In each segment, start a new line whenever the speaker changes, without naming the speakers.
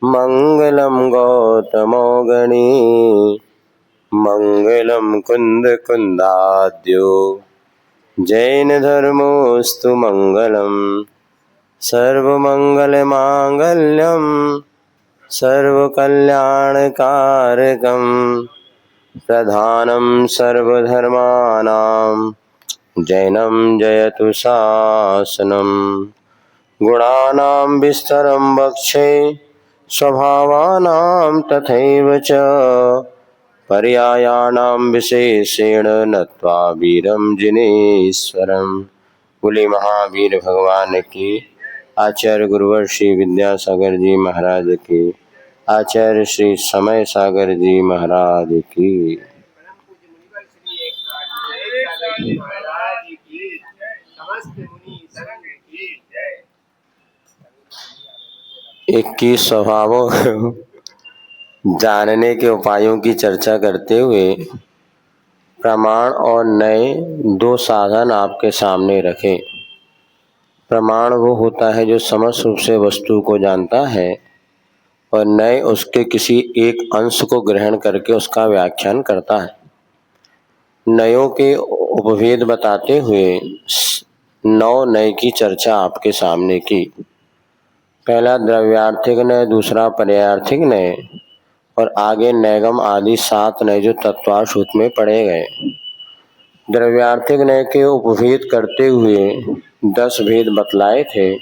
मंगलम गौतमौगणी मंगलम कुंद कुंदाद्यो जैन धर्मोस्तु मंगलम सर्वमंगलमांगल्यम सर्वकल्याणकारकम प्रधानम सर्वधर्मानां जैनम जयतु शासनम गुणानां विस्तरं वक्षे स्वभावानां तथैव च पर्यायाणां विशेषेण नत्वा वीरं जिनेश्वरम्। बोले महावीर भगवान की, आचार्य गुरुवर श्री विद्यासागर जी महाराज की, आचार्य श्री समय सागर जी महाराज की। 21 स्वभावों जानने के उपायों की चर्चा करते हुए प्रमाण और नए दो साधन आपके सामने रखे। प्रमाण वो होता है जो समस्त रूप से वस्तु को जानता है और नए उसके किसी एक अंश को ग्रहण करके उसका व्याख्यान करता है। नयों के उपभेद बताते हुए 9 नए की चर्चा आपके सामने की। पहला द्रव्यार्थिक नय, दूसरा पर्यायार्थिक नय और आगे नैगम आदि 7 नय जो तत्वार्थ में पढ़े गए। द्रव्यार्थिक नय के उपभेद करते हुए 10 भेद बतलाए थे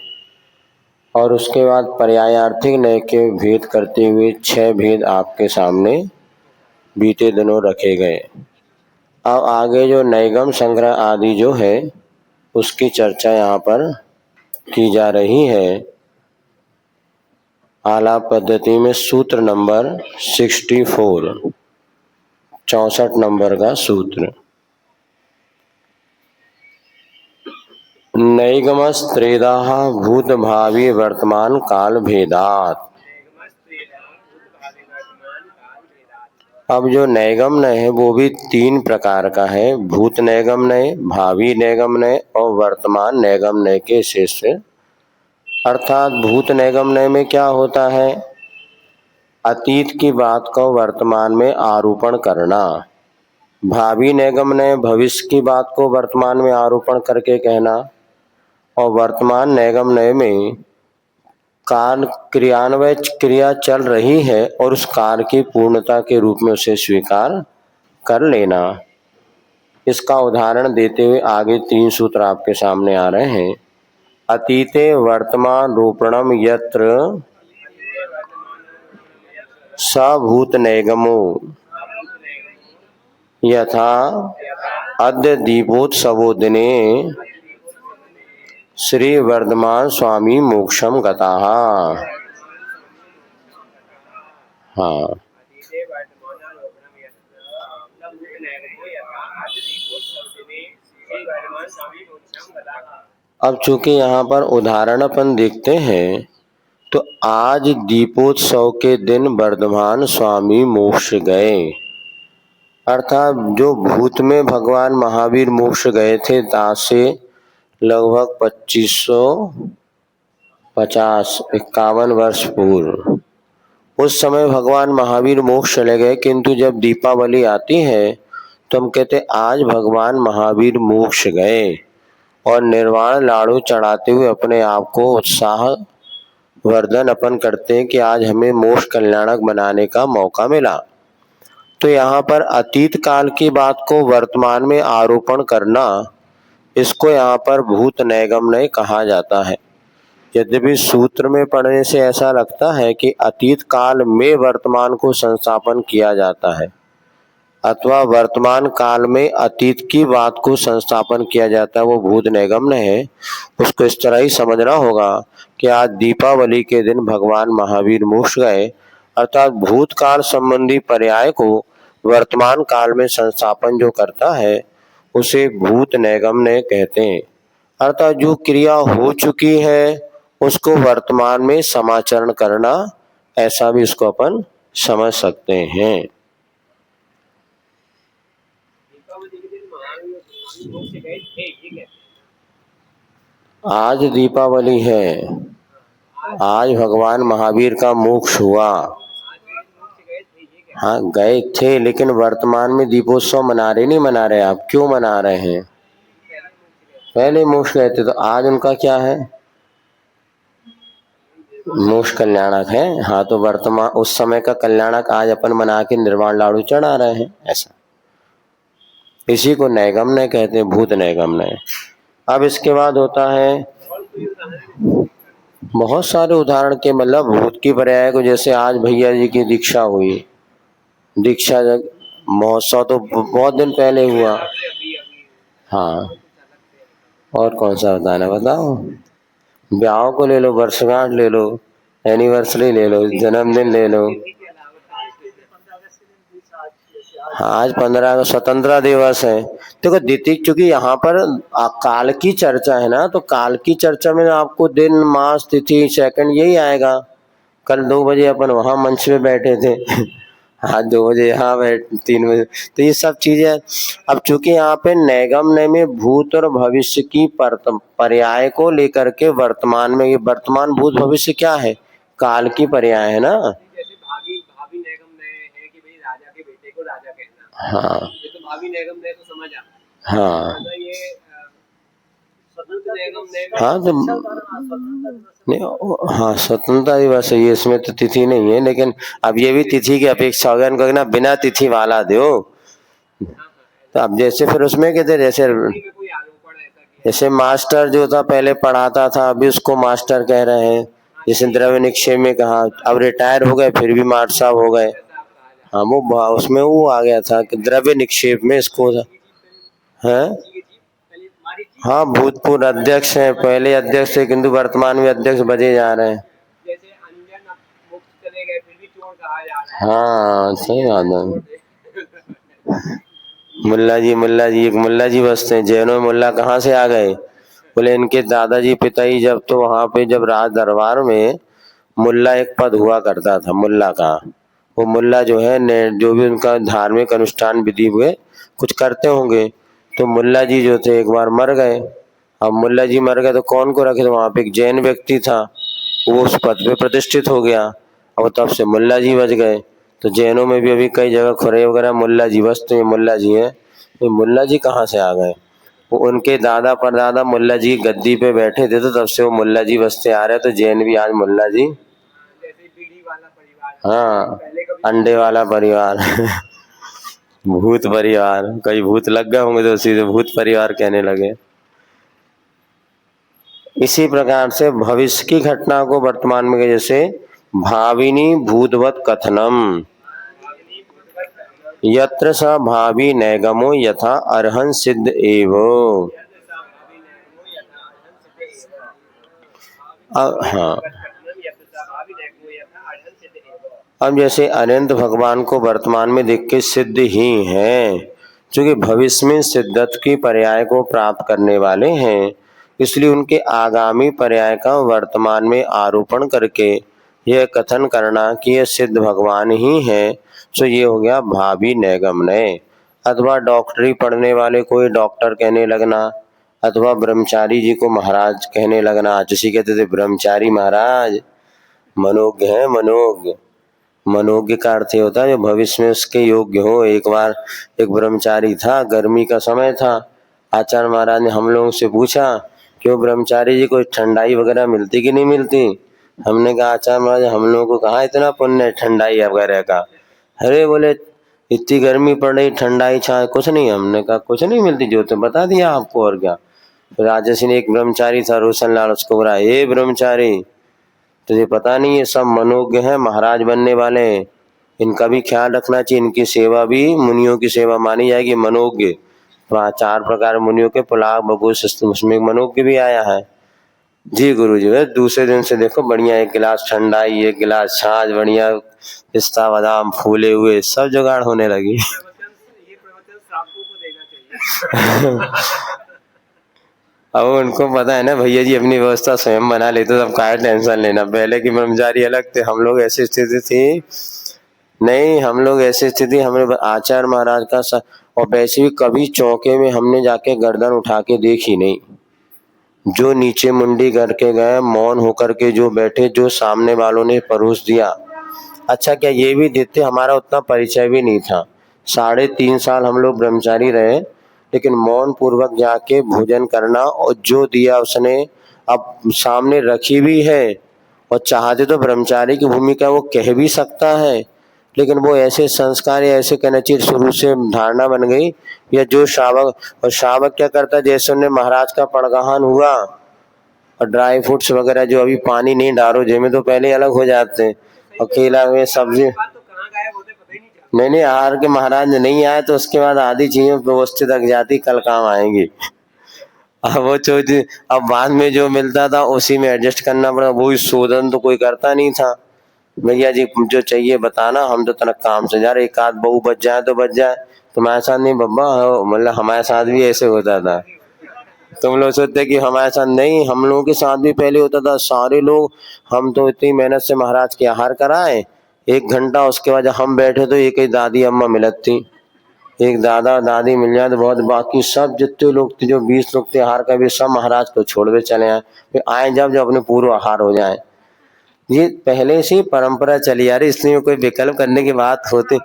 और उसके बाद पर्यायार्थिक नय के भेद करते हुए 6 भेद आपके सामने बीते दिनों रखे गए। अब आगे जो नैगम संग्रह आदि जो है उसकी चर्चा यहाँ पर की जा रही है। आलाप पद्धति में सूत्र नंबर 64, 64 नंबर का सूत्र। नैगमस्त्रेदाः भूत भावी वर्तमान काल भेदात्। अब जो नैगम नय है वो भी 3 प्रकार का है, भूत नैगम नय, भावी नैगम नय और वर्तमान नैगम नय के शेष। अर्थात भूत नैगम नय में क्या होता है, अतीत की बात को वर्तमान में आरोपण करना। भावी नैगम नय भविष्य की बात को वर्तमान में आरोपण करके कहना और वर्तमान नैगम नय में कार्य क्रियान्वय क्रिया चल रही है और उस कार्य की पूर्णता के रूप में उसे स्वीकार कर लेना। इसका उदाहरण देते हुए आगे 3 सूत्र आपके सामने आ रहे हैं। अतीते वर्तमान रूपणम यत्र स भूत नैगमो यथा अद्य दीपोत्सवो दिने श्री वर्धमान स्वामी मोक्षम गताः। हाँ, अब चूंकि यहाँ पर उदाहरण अपन देखते हैं तो आज दीपोत्सव के दिन वर्धमान स्वामी मोक्ष गए। अर्थात जो भूत में भगवान महावीर मोक्ष गए थे आज से लगभग 2550-51 वर्ष पूर्व, उस समय भगवान महावीर मोक्ष चले गए। किंतु जब दीपावली आती है तो हम कहते आज भगवान महावीर मोक्ष गए और निर्वाण लाड़ू चढ़ाते हुए अपने आप को उत्साह वर्धन अपन करते हैं कि आज हमें मोक्ष कल्याणक बनाने का मौका मिला। तो यहाँ पर अतीत काल की बात को वर्तमान में आरोपण करना, इसको यहाँ पर भूत नैगम नय कहा जाता है। यद्यपि सूत्र में पढ़ने से ऐसा लगता है कि अतीत काल में वर्तमान को संस्थापन किया जाता है अथवा वर्तमान काल में अतीत की बात को संस्थापन किया जाता है, वो भूत नैगम नय है। उसको इस तरह ही समझना होगा कि आज दीपावली के दिन भगवान महावीर मोक्ष गए, अर्थात भूतकाल संबंधी पर्याय को वर्तमान काल में संस्थापन जो करता है उसे भूत नैगम नय कहते हैं। अर्थात जो क्रिया हो चुकी है उसको वर्तमान में समाचरण करना, ऐसा भी इसको अपन समझ सकते हैं। आज दीपावली है आज भगवान महावीर का मोक्ष हुआ। हाँ गए थे, लेकिन वर्तमान में दीपोत्सव मना रहे नहीं मना रहे? आप क्यों मना रहे हैं? पहले मोक्ष गए थे, तो आज उनका क्या है? मोक्ष कल्याणक है। हाँ, तो वर्तमान उस समय का कल्याणक आज अपन मना के निर्वाण लाडू चढ़ा रहे हैं, ऐसा। इसी को नैगम्य कहते हैं, भूत नैगम्य। अब इसके बाद होता है बहुत सारे उदाहरण के, मतलब भूत की पर्याय को, जैसे आज भैया जी की दीक्षा हुई, दीक्षा महोत्सव तो बहुत दिन पहले हुआ। हाँ, और कौन सा बताना बताओ? ब्याह को ले लो, वर्षगांठ ले लो, एनिवर्सरी ले लो, जन्मदिन ले लो। हाँ, आज 15 अगस्त स्वतंत्रता दिवस है। देखो दीदी, चूंकि यहाँ पर काल की चर्चा है ना, तो काल की चर्चा में आपको दिन मास तिथि सेकंड यही आएगा। कल 2 बजे अपन वहां मंच में बैठे थे आज 2 बजे यहाँ बैठ 3 बजे, तो ये सब चीजें। अब चूंकि यहाँ पे नैगम्य में भूत और भविष्य की पर्याय को लेकर के वर्तमान में, ये वर्तमान भूत भविष्य क्या है? काल की पर्याय है ना। जैसे भाभी नैगम्य है कि भाई राजा के बेटे को राजा कहना। हाँ, ये तो भाभी नैगम्य तो समझ आ। हाँ, ये हाँ तो नहीं, हाँ स्वतंत्रता दिवस है ये, इसमें तो तिथि नहीं है, लेकिन अब ये भी तिथि की अपेक्षा होगा इनको ना, बिना तिथि वाला दो। तो अब जैसे फिर उसमें कहते, जैसे मास्टर जो था पहले पढ़ाता था, अभी उसको मास्टर कह रहे हैं। जैसे द्रव्य निक्षेप में कहा, अब रिटायर हो गए फिर भी मास्टर साहब हो गए। हाँ, वो उसमें वो आ गया था कि द्रव्य निक्षेप में इसको है। हाँ, भूतपूर्व अध्यक्ष हैं, पहले अध्यक्ष थे किंतु वर्तमान में अध्यक्ष बजे जा रहे हैं। हाँ सही बात है। मुल्ला जी एक मुल्ला जी बसते हैं, जैनों में मुल्ला कहाँ से आ गए? बोले इनके दादाजी पिताजी जब, तो वहां पे जब राज दरबार में मुल्ला एक पद हुआ करता था मुल्ला का। वो मुल्ला जो है जो भी उनका धार्मिक अनुष्ठान विधि हुए कुछ करते होंगे, तो मुल्ला जी जो थे एक बार मर गए। अब मुल्ला जी मर गए तो कौन को रखे? तो वहां पे एक जैन व्यक्ति था, वो उस पद पे प्रतिष्ठित हो गया। अब तब से मुल्ला जी बच गए। तो जैनों में भी अभी कई जगह खुरे वगैरह मुल्ला जी बसते हैं, मुल्ला जी हैं। तो मुल्ला जी कहाँ से आ गए? वो उनके दादा परदादा मुल्ला जी गद्दी पे बैठे थे, तो तब से वो मुल्ला जी बसते आ रहे। तो जैन भी आज मुल्ला जी। हाँ, अंडे वाला परिवार भूत परिवार, कई भूत लग गए होंगे तो सीधे भूत परिवार कहने लगे। इसी प्रकार से भविष्य की घटना को वर्तमान में, जैसे भाविनी भूतवत कथनम यत्र स भावी नैगमो यथा अर्हन् सिद्ध एव। हाँ, अब जैसे अनंत भगवान को वर्तमान में देख के सिद्ध ही हैं, क्योंकि भविष्य में सिद्धत की पर्याय को प्राप्त करने वाले हैं, इसलिए उनके आगामी पर्याय का वर्तमान में आरोपण करके यह कथन करना कि यह सिद्ध भगवान ही है, तो ये हो गया भावी नैगम्य। अथवा डॉक्टरी पढ़ने वाले कोई डॉक्टर कहने लगना, अथवा ब्रह्मचारी जी को महाराज कहने लगना। जिसे कहते थे ब्रह्मचारी महाराज, मनोज्ञ है, मनोज्ञ। मनोज्ञ का अर्थ होता है जो भविष्य में उसके योग्य हो। एक बार एक ब्रह्मचारी था, गर्मी का समय था, आचार्य महाराज ने हम लोगों से पूछा, क्यों ब्रह्मचारी जी को ठंडाई वगैरह मिलती कि नहीं मिलती? हमने कहा आचार्य महाराज हम लोगों को कहाँ इतना पुण्य है ठंडाई वगैरह का। अरे बोले इतनी गर्मी पड़ रही, ठंडाई छाए कुछ नहीं। हमने कहा कुछ नहीं मिलती, जो तो बता दिया आपको, और क्या। फिर राजसी ने एक ब्रह्मचारी था रोशन लाल, उसको बोला ए ब्रह्मचारी, तुझे पता नहीं ये सब मनोज्ञ हैं, महाराज बनने वाले हैं, इनका भी ख्याल रखना चाहिए, इनकी सेवा भी मुनियों की सेवा मानी जाएगी। मनोज्ञ तो 4 प्रकार मुनियों के पुलाव बबू उसमें मनोज्ञ भी आया है। जी गुरु जी। है दूसरे दिन से देखो बढ़िया, एक गिलास ठंडाई, एक गिलास छाछ, बढ़िया पिस्ता बादाम फूले हुए, सब जुगाड़ होने लगी अब उनको पता है ना भैया जी अपनी व्यवस्था स्वयं बना लेते, तो अब काहे टेंशन लेना। पहले की ब्रह्मचारी अलग थे, हम लोग ऐसी स्थिति थी नहीं, हम लोग ऐसी स्थिति, हमें आचार्य महाराज का और वैसे भी कभी चौके में हमने जाके गर्दन उठा के देखी नहीं। जो नीचे मुंडी करके गए, मौन होकर के जो बैठे, जो सामने वालों ने परोस दिया। अच्छा, क्या ये भी देते, हमारा उतना परिचय भी नहीं था, 3.5 साल हम लोग ब्रह्मचारी रहे, लेकिन मौन पूर्वक जाके भोजन करना, और जो दिया उसने अब सामने रखी भी है, और चाहते तो ब्रह्मचारी की भूमिका वो कह भी सकता है, लेकिन वो ऐसे संस्कार या ऐसे कहना चाहिए शुरू से धारणा बन गई, या जो श्रावक, और श्रावक क्या करता है, जैसे उन्हें महाराज का पड़गहान हुआ और ड्राई फ्रूट्स वगैरह जो अभी पानी नहीं डालो जेब में तो पहले अलग हो जाते हैं, और केला में सब्जी नहीं नहीं, आहार के महाराज नहीं आए तो उसके बाद आधी चीजें व्यवस्थित रख जाती, कल काम आएंगी। अब वो चीज अब बाद में जो मिलता था उसी में एडजस्ट करना पड़ा, वही शोधन तो कोई करता नहीं था। भैया जी जो चाहिए बताना, हम तो तनक काम से जा रहे, एक आध बहू बच जाए तो बच जाए। तुम्हारे साथ नहीं बब्बा, मतलब हमारे साथ भी ऐसे होता था। तुम लोग सोचते कि हमारे साथ नहीं, हम लोगों के साथ भी पहले होता था, सारे लोग, हम तो इतनी मेहनत से महाराज के आहार कराए, 1 घंटा उसके बाद जब हम बैठे तो एक ही दादी अम्मा मिलत थी, एक दादा दादी मिल जाए तो बहुत, बाकी सब जितने लोग थे, जो 20 लोग थे आहार का भी, सब महाराज को छोड़ के चले आए, फिर आए जब जब अपने पूर्व आहार हो जाए। ये पहले से ही परंपरा चली आ रही, इसलिए कोई विकल्प करने की बात होती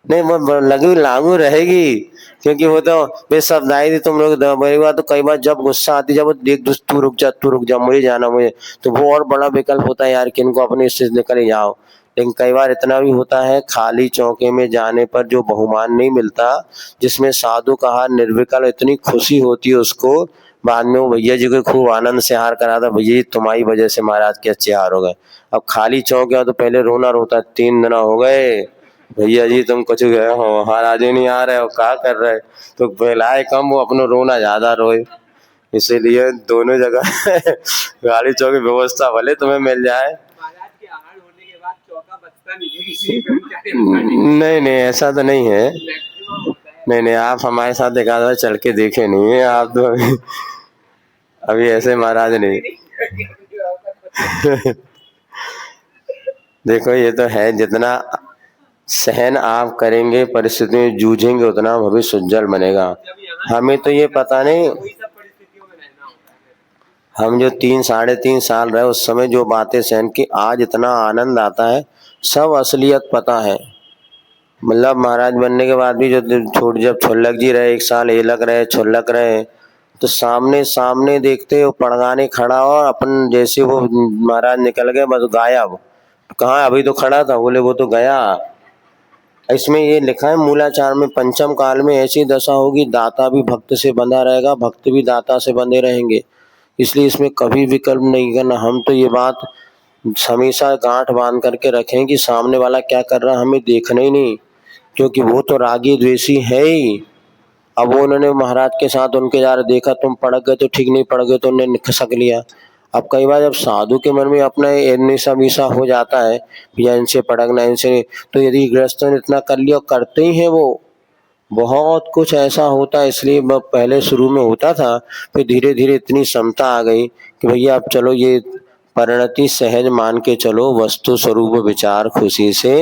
नहीं, वो लगी लागू रहेगी, क्योंकि वो तो बेशब्दाई थी। तुम लोग मेरी बात, तो कई बार जब गुस्सा आती, जब वो देख तू रुक जा, मुझे जाना, मुझे तो वो और बड़ा विकल्प होता है यार कि इनको अपने इससे निकल ही जाओ। लेकिन कई बार इतना भी होता है, खाली चौके में जाने पर जो बहुमान नहीं मिलता, जिसमें साधु का हार निर्विकल्प, इतनी खुशी होती है उसको, बाद में वो भैया जी को खूब आनंद से हार करा था, भैया जी तुम्हारी वजह से महाराज के अच्छे हार हो गए। अब खाली चौक गया तो पहले रोना रोता, 3 दिन हो गए भैया जी तुम कुछ गए हो, महाराज नहीं आ रहे हो, क्या कर रहे, तो बहलाए कम, वो अपना रोना ज्यादा रोए। इसीलिए दोनों जगह गाड़ी चौकी व्यवस्था भले तुम्हें मिल जाए, नहीं नहीं ऐसा तो नहीं है, नहीं नहीं, आप हमारे साथ एक आध बार चल के देखे नहीं है आप तो, अभी ऐसे महाराज नहीं। देखो ये तो है, जितना सहन आप करेंगे, परिस्थिति में जूझेंगे, उतना भविष्य उज्जवल बनेगा। हमें तो ये पता नहीं, हम जो 3-3.5 साल रहे उस समय जो बातें सहन की, आज इतना आनंद आता है, सब असलियत पता है। मतलब महाराज बनने के बाद भी जो छोड़, जब छुल्लक जी रहे 1 साल, एलक रहे, छुल्लक रहे, तो सामने सामने देखते वो पड़गाने खड़ा हो, अपन जैसे वो महाराज निकल गए बस गायब, कहाँ अभी तो खड़ा था, बोले वो तो गया। इसमें ये लिखा है मूलाचार में, पंचम काल में ऐसी दशा होगी, दाता भी भक्त से बंधा रहेगा, भक्त भी दाता से बंधे रहेंगे, इसलिए इसमें कभी विकल्प नहीं करना। हम तो ये बात हमेशा गांठ बांध करके रखें कि सामने वाला क्या कर रहा है हमें देखना ही नहीं, क्योंकि वो तो रागी द्वेषी है ही। अब वो उन्होंने महाराज के साथ उनके जा रहे, देखा तुम पड़क गए तो ठीक, नहीं पड़ गए तो उन्होंने खसक लिया। अब कई बार जब साधु के मन में अपना निशा विशा हो जाता है, या इनसे पड़कना, इनसे, तो यदि गृहस्थ ने इतना कर लिया, करते ही है वो, बहुत कुछ ऐसा होता है। इसलिए पहले शुरू में होता था, फिर धीरे धीरे इतनी क्षमता आ गई कि भैया अब चलो ये परिणति सहज मान के चलो, वस्तु स्वरूप विचार खुशी से,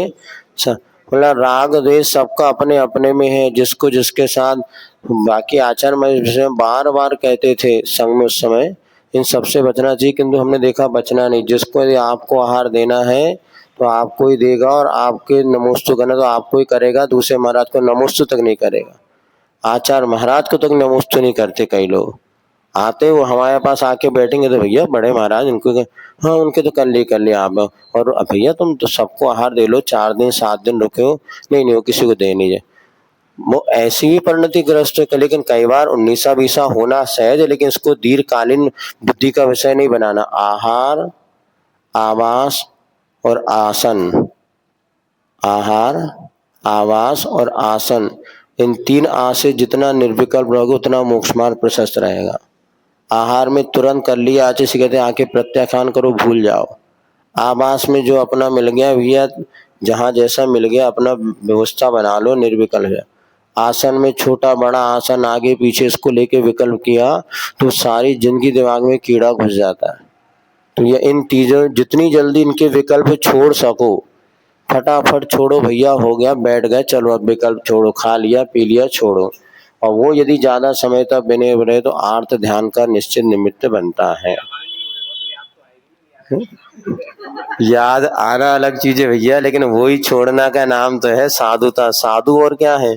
मतलब राग द्वेष सबका अपने अपने में है, जिसको जिसके साथ। बाकी आचार्य में बार बार कहते थे संग में उस समय, इन सबसे बचना चाहिए, किंतु हमने देखा बचना नहीं। जिसको यदि आपको आहार देना है तो आपको ही देगा, और आपके नमोस्तु करना तो आपको ही करेगा, दूसरे महाराज को नमोस्तु तक नहीं करेगा। आचार्य महाराज को तक नमोस्तु नहीं करते। कई लोग आते, वो हमारे पास आके बैठेंगे तो भैया बड़े महाराज इनको, हाँ उनके तो कर लिया आप, और भैया तुम तो सबको आहार दे लो, 4 दिन 7 दिन रुके हो, नहीं नहीं वो किसी को दे नहीं जाए, वो ऐसी ही परिणति ग्रस्त है। लेकिन कई बार 19-20 होना सहज है, लेकिन इसको दीर्घकालीन बुद्धि का विषय नहीं बनाना। आहार, आवास और आसन, आहार, आवास और आसन, इन 3 आ से जितना निर्विकल्प रहोगे उतना मोक्ष मार्ग प्रशस्त रहेगा। आहार में तुरंत कर लिया, आज से कहते हैं आके प्रत्याख्यान करो, भूल जाओ। आवास में जो अपना मिल गया भैया, जहाँ जैसा मिल गया अपना व्यवस्था बना लो, निर्विकल्प है। आसन में छोटा बड़ा आसन, आगे पीछे इसको लेके विकल्प किया तो सारी जिंदगी दिमाग में कीड़ा घुस जाता है। तो ये इन चीजों, जितनी जल्दी इनके विकल्प छोड़ सको, फटाफट छोड़ो भैया, हो गया बैठ गए, चलो अब विकल्प छोड़ो, खा लिया पी लिया छोड़ो। और वो यदि ज्यादा समय तक बने रहे तो आर्त ध्यान का निश्चित निमित्त बनता है। याद आना अलग चीज है भैया, लेकिन वही छोड़ना का नाम तो है साधुता। साधु और क्या है?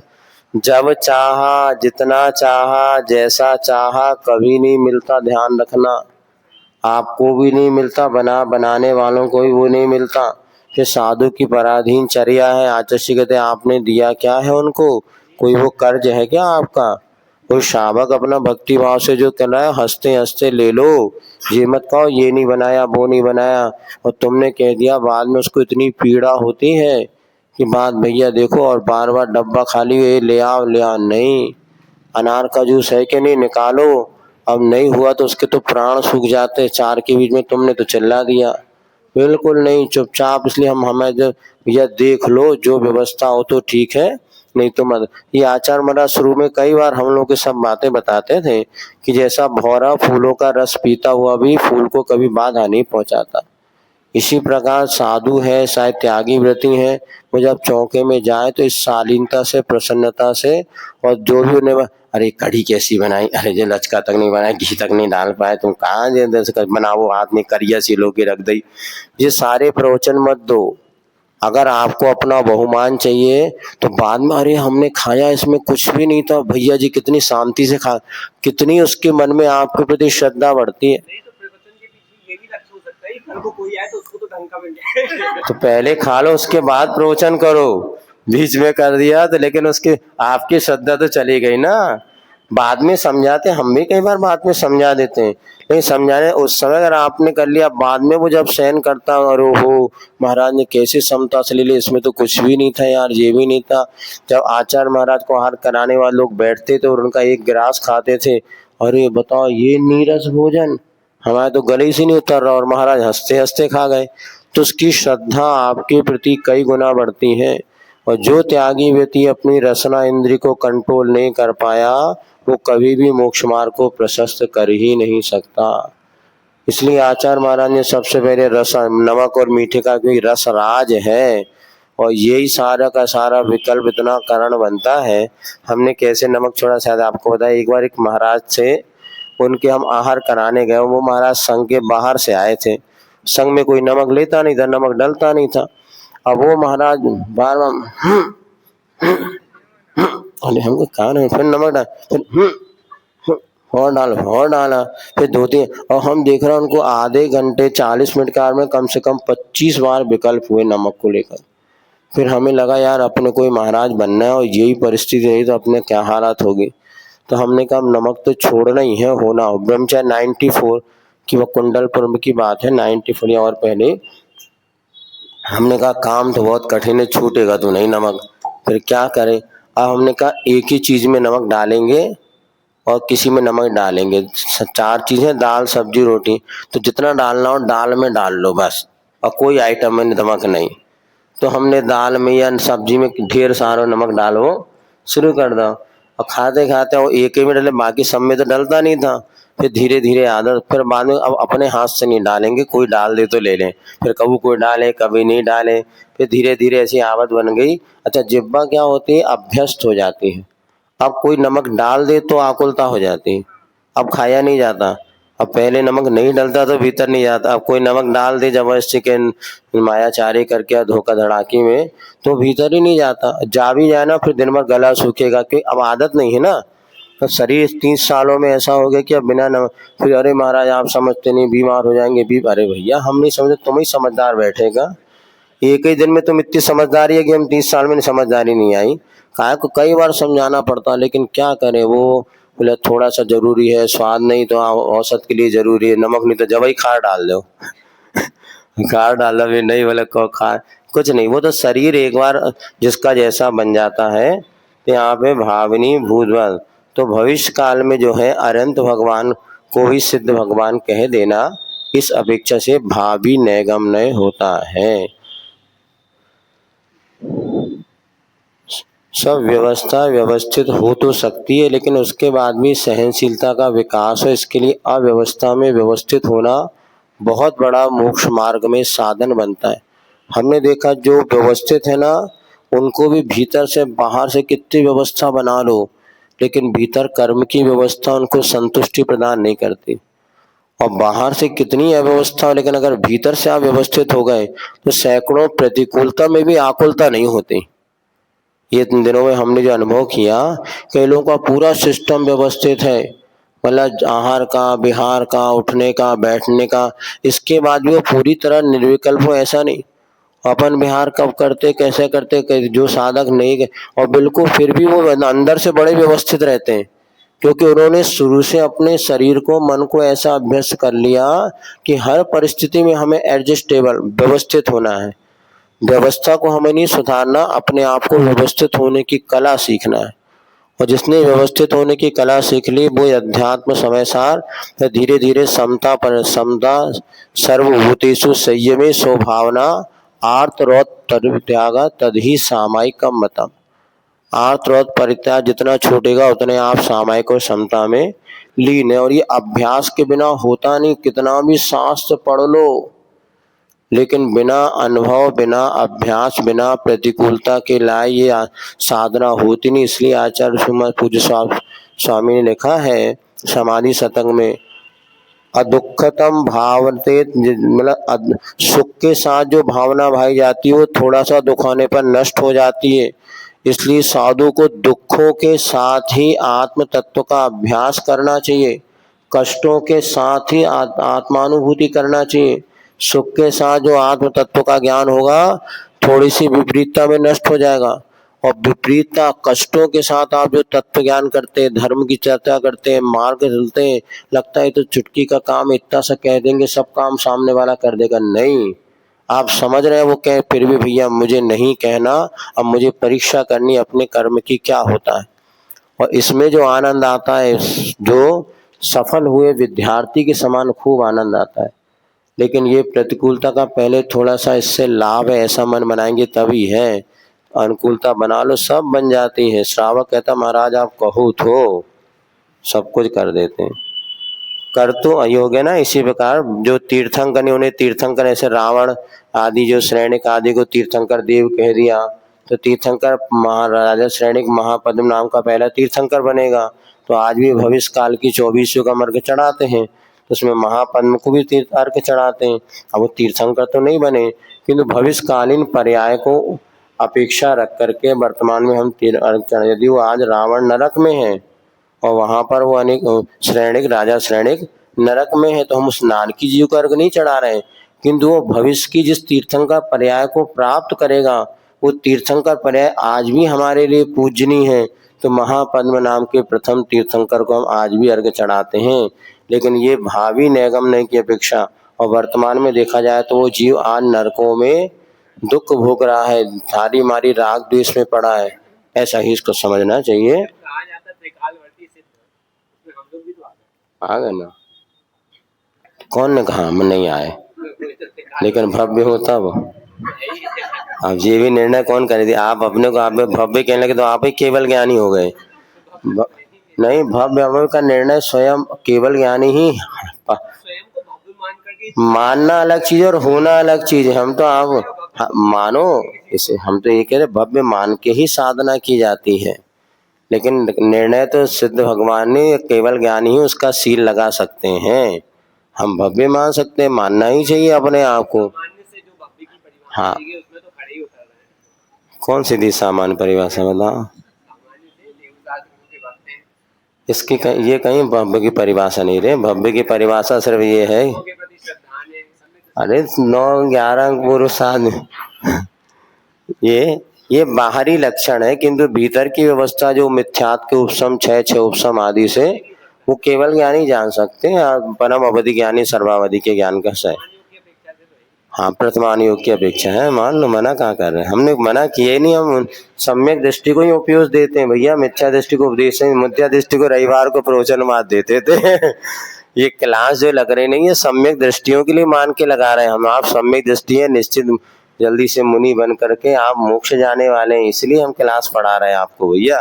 जब चाहा, जितना चाहा, जैसा चाहा, कभी नहीं मिलता। ध्यान रखना, आपको भी नहीं मिलता, बनाने वालों को भी वो नहीं मिलता। कि साधु की पराधीन चर्या है। आचार्य कहते हैं आपने दिया क्या है उनको? कोई वो कर्ज है क्या आपका? कोई शावक अपना भक्ति भाव से जो कर रहा है, हंसते हंसते ले लो। ये मत कहो ये नहीं बनाया, वो नहीं बनाया, और तुमने कह दिया, बाद में उसको इतनी पीड़ा होती है कि बात भैया देखो, और बार बार डब्बा खाली हुए ले आओ ले आओ। नहीं, अनार का जूस है कि नहीं, निकालो। अब नहीं हुआ तो उसके तो प्राण सूख जाते। चार के बीच में तुमने तो चिल्ला दिया। बिल्कुल नहीं, चुपचाप। इसलिए हमें जब भैया देख लो, जो व्यवस्था हो तो ठीक है, नहीं तो मत। ये आचार्य महाराज शुरू में कई बार हम लोग के सब बातें बताते थे कि जैसा भौरा फूलों का रस पीता हुआ भी फूल को कभी बाधा नहीं पहुंचाता, इसी प्रकार साधु है, शायद त्यागी व्रती है, वो जब चौके में जाए तो इस शालीनता से, प्रसन्नता से, और जो भी उन्हें अरे कढ़ी कैसी बनाई, अरे जो लचका तक नहीं बनाया, घी तक नहीं डाल पाए, तुम कहाँ बनाओ, हाथ में करिया सिलो के रख दी। ये सारे प्रवचन मत दो। अगर आपको अपना बहुमान चाहिए तो बाद में अरे हमने खाया, इसमें कुछ भी नहीं था, भैया जी कितनी शांति से खा, कितनी उसके मन में आपके प्रति श्रद्धा बढ़ती है। तो पहले खा लो, उसके बाद प्रवचन करो। बीच में कर दिया तो लेकिन उसके आपकी श्रद्धा तो चली गई ना। बाद में समझाते, हम भी कई बार बाद में समझा देते हैं, लेकिन समझाने उस समय अगर आपने कर लिया, बाद में वो जब सहन करता और हो महाराज ने कैसे समता से ले ली, इसमें तो कुछ भी नहीं था यार, ये भी नहीं था। जब आचार्य महाराज को आहार कराने वाले लोग बैठते थे और उनका एक गिलास खाते थे, अरे बताओ ये नीरस भोजन, हमारे तो गले से नहीं उतर रहा, और महाराज हंसते हंसते खा गए। तो उसकी श्रद्धा आपके प्रति कई गुना बढ़ती है। और जो त्यागी व्यक्ति अपनी रसना इंद्री को कंट्रोल नहीं कर पाया, वो कभी भी मोक्ष मार्ग को प्रशस्त कर ही नहीं सकता। इसलिए आचार्य महाराज ने सबसे पहले रस, नमक और मीठे का, क्योंकि रस राज है और यही सारा का सारा विकल्प इतना कारण बनता है। हमने कैसे नमक छोड़ा, शायद आपको बताया। एक बार एक महाराज से उनके हम आहार कराने गए, वो महाराज संघ के बाहर से आए थे। संघ में कोई नमक लेता नहीं था, नमक डलता नहीं था। अब वो महाराज बार बार अरे हमको कहा नहीं, फिर नमक डाल, फिर और डाला, फिर दो तीन, और हम देख रहे हैं उनको आधे घंटे 40 मिनट कार में कम से कम 25 बार विकल्प हुए नमक को लेकर। फिर हमें लगा यार अपने कोई महाराज बनना है और यही परिस्थिति रही तो अपने क्या हालात होगी। तो हमने कहा नमक तो छोड़ना ही है, होना हो। ब्रह्मचार्य 94 की वो कुंडल पर्व की बात है, 94 या और पहले। हमने कहा काम तो बहुत कठिन है, छूटेगा तो नहीं नमक, फिर क्या करें। अब हमने कहा एक ही चीज में नमक डालेंगे और किसी में नमक डालेंगे। 4 चीजें, दाल सब्जी रोटी, तो जितना डालना हो दाल में डाल लो बस, और कोई आइटम में नमक नहीं। तो हमने दाल में या सब्जी में ढेर सारा नमक डालो शुरू कर दो, और खाते खाते वो एक ही में डले, बाकी सब में तो डलता नहीं था। फिर धीरे धीरे आदत, फिर बाद में अब अपने हाथ से नहीं डालेंगे, कोई डाल दे तो ले लें, फिर कभी कोई डाले कभी नहीं डाले, फिर धीरे धीरे ऐसी आदत बन गई। अच्छा, जिब्बा क्या होती है, अभ्यस्त हो जाती है। अब कोई नमक डाल दे तो आकुलता हो जाती है, अब खाया नहीं जाता। अब पहले नमक नहीं डलता तो भीतर नहीं जाता, अब कोई नमक डाल दे जबरदस्ती के मायाचारी करके धोखा धड़ाकी में, तो भीतर ही नहीं जाता। जा भी जाए ना फिर दिन भर गला सूखेगा, क्योंकि अब आदत नहीं है ना। तो शरीर 30 सालों में ऐसा हो गया कि अब बिना नमक, फिर अरे महाराज आप समझते नहीं, बीमार हो जाएंगे। अरे भैया हम नहीं समझे, तुम ही समझदार बैठेगा। एक ही दिन में तुम इतनी समझदारी है कि हम 30 साल में समझदारी नहीं आई। काय को कई बार समझाना पड़ता, लेकिन क्या करें, वो बोले थोड़ा सा जरूरी है, स्वाद नहीं तो औसत के लिए जरूरी है, नमक नहीं तो जब खार डाल दो खार डाला भी नहीं, बोले को खा कुछ नहीं। वो तो शरीर एक बार जिसका जैसा बन जाता है। तो यहाँ पे भावनी भूतबल, तो भविष्य काल में जो है अनंत भगवान को ही सिद्ध भगवान कह देना, इस अपेक्षा से भावी नैगम्य होता है। सब व्यवस्था व्यवस्थित हो तो सकती है, लेकिन उसके बाद भी सहनशीलता का विकास है। इसके लिए अव्यवस्था में व्यवस्थित होना बहुत बड़ा मोक्ष मार्ग में साधन बनता है। हमने देखा जो व्यवस्थित है ना, उनको भी भीतर से बाहर से कितनी व्यवस्था बना लो, लेकिन भीतर कर्म की व्यवस्था उनको संतुष्टि प्रदान नहीं करती। और बाहर से कितनी अव्यवस्था हो, लेकिन अगर भीतर से आप व्यवस्थित हो गए तो सैकड़ों प्रतिकूलता में भी आकुलता नहीं होती। ये इन दिनों में हमने जो अनुभव किया, कई लोगों का पूरा सिस्टम व्यवस्थित है, मतलब आहार का, विहार का, उठने का, बैठने का, इसके बाद भी वो पूरी तरह निर्विकल्प हो, ऐसा नहीं। अपन विहार कब करते, कैसे करते, जो साधक नहीं, और बिल्कुल फिर भी वो अंदर से बड़े व्यवस्थित रहते हैं, क्योंकि उन्होंने शुरू से अपने शरीर को, मन को ऐसा अभ्यस्त कर लिया कि हर परिस्थिति में हमें एडजस्टेबल, व्यवस्थित होना है। व्यवस्था को हमें नहीं सुधारना, अपने आप को व्यवस्थित होने की कला सीखना है। और जिसने व्यवस्थित होने की कला सीख ली, वो अध्यात्म समय सार धीरे धीरे समता पर समता, सर्वभूतेषु संयमे स्वभावना, आर्तरोत परित्याग तदहि सामायिकम मतम। आर्तरोत परित्याग जितना छूटेगा उतने आप सामायिक और समता में लीन है। और ये अभ्यास के बिना होता नहीं। कितना भी शास्त्र पढ़ लो, लेकिन बिना अनुभव, बिना अभ्यास, बिना प्रतिकूलता के लाए ये साधना होती नहीं। इसलिए आचार्य श्रीमद पूज्य स्वामी ने लिखा है समाधि शतक में, अदुखतम भावते, मतलब सुख के साथ जो भावना भाई जाती है वो थोड़ा सा दुखाने पर नष्ट हो जाती है। इसलिए साधु को दुखों के साथ ही आत्म तत्व का अभ्यास करना चाहिए, कष्टों के साथ ही आत्मानुभूति करना चाहिए। सुख के साथ जो आत्म तत्व का ज्ञान होगा, थोड़ी सी विपरीतता में नष्ट हो जाएगा। और विपरीतता, कष्टों के साथ आप जो तत्व ज्ञान करते हैं, धर्म की चर्चा करते हैं, मार्ग चलते हैं, लगता है तो चुटकी का काम, इतना सा कह देंगे सब काम सामने वाला कर देगा। नहीं, आप समझ रहे हैं वो कहे, फिर भी भैया मुझे नहीं कहना, अब मुझे परीक्षा करनी अपने कर्म की क्या होता है। और इसमें जो आनंद आता है, जो सफल हुए विद्यार्थी के समान खूब आनंद आता है। लेकिन ये प्रतिकूलता का पहले थोड़ा सा इससे लाभ है ऐसा मन बनाएंगे तभी है। अनुकूलता बना लो, सब बन जाती है। श्रावक कहता महाराज आप कहो तो सब कुछ कर देते हैं, कर तो अयोग्य ना। इसी प्रकार जो तीर्थंकर, उन्हें तीर्थंकर, ऐसे रावण आदि जो श्रेणिक आदि को तीर्थंकर देव कह दिया, तो तीर्थंकर महाराजा श्रेणिक महापद्म नाम का पहला तीर्थंकर बनेगा। तो आज भी भविष्य काल की 24 युग अर्घ चढ़ाते हैं, तो उसमें महापद्म को भी तीर्थ अर्घ चढ़ाते हैं। अब वो तीर्थंकर तो नहीं बने, किंतु भविष्यकालीन पर्याय को अपेक्षा रख करके वर्तमान में हम तीर्थ अर्घ चढ़ा। यदि वो आज रावण नरक में है और वहां पर वो अनेक श्रेणिक, राजा श्रेणिक नरक में है, तो हम उस नानकी जीव को अर्घ नहीं चढ़ा रहे हैं, किंतु वो भविष्य की जिस तीर्थंकर पर्याय को प्राप्त करेगा, वो तीर्थंकर पर्याय आज भी हमारे लिए पूजनीय है। तो महापद्म नाम के प्रथम तीर्थंकर को हम आज भी अर्घ चढ़ाते हैं। लेकिन ये भावी नैगम्य की अपेक्षा, और वर्तमान में देखा जाए तो वो जीव आज नरकों में दुख भोग रहा है, थारी मारी राग द्वेष में पड़ा है। ऐसा ही इसको समझना चाहिए। आ गए ना, कौन ने कहा हम नहीं आए, लेकिन भव्य होता वो। अब ये भी निर्णय कौन करे थी, आप अपने को आप भव्य कहने लगे तो आप ही केवल ज्ञानी हो गए। नहीं, भव्य अभव्य का निर्णय स्वयं केवल ज्ञानी ही। मानना अलग चीज और होना अलग चीज है। हम तो आप मानो इसे, हम तो ये कह रहे भव्य मान के ही साधना की जाती है, लेकिन निर्णय तो सिद्ध भगवान ने, केवल ज्ञानी ही उसका सील लगा सकते हैं। हम भव्य मान सकते हैं, मानना ही चाहिए अपने आप को। हाँ, कौन सी थी सामान्य परिभाषा बताओ इसकी? ये कहीं भव्य की परिभाषा नहीं रहे। भव्य की परिभाषा सिर्फ ये है, अरे 9-11 पुरुष ये बाहरी लक्षण है, किंतु भीतर की व्यवस्था जो मिथ्यात्व के उपशम, छह उपशम आदि से, वो केवल ज्ञानी जान सकते हैं। परम अवधि ज्ञानी सर्वावधि के ज्ञान का है। हाँ, प्रथमान योग की अपेक्षा है। मान लो, मना कहाँ कर रहे हैं, हमने मना किए नहीं। हम सम्यक दृष्टि को ही उपयोग देते हैं भैया, मिथ्या दृष्टि को उपदेश, मिथ्या दृष्टि को रविवार को प्रवचन मात देते थे। ये क्लास जो लग रही नहीं है सम्यक दृष्टियों के लिए मान के लगा रहे हैं हम। आप सम्यक दृष्टि है, निश्चित जल्दी से मुनि बन करके आप मोक्ष जाने वाले हैं, इसलिए हम क्लास पढ़ा रहे हैं आपको भैया।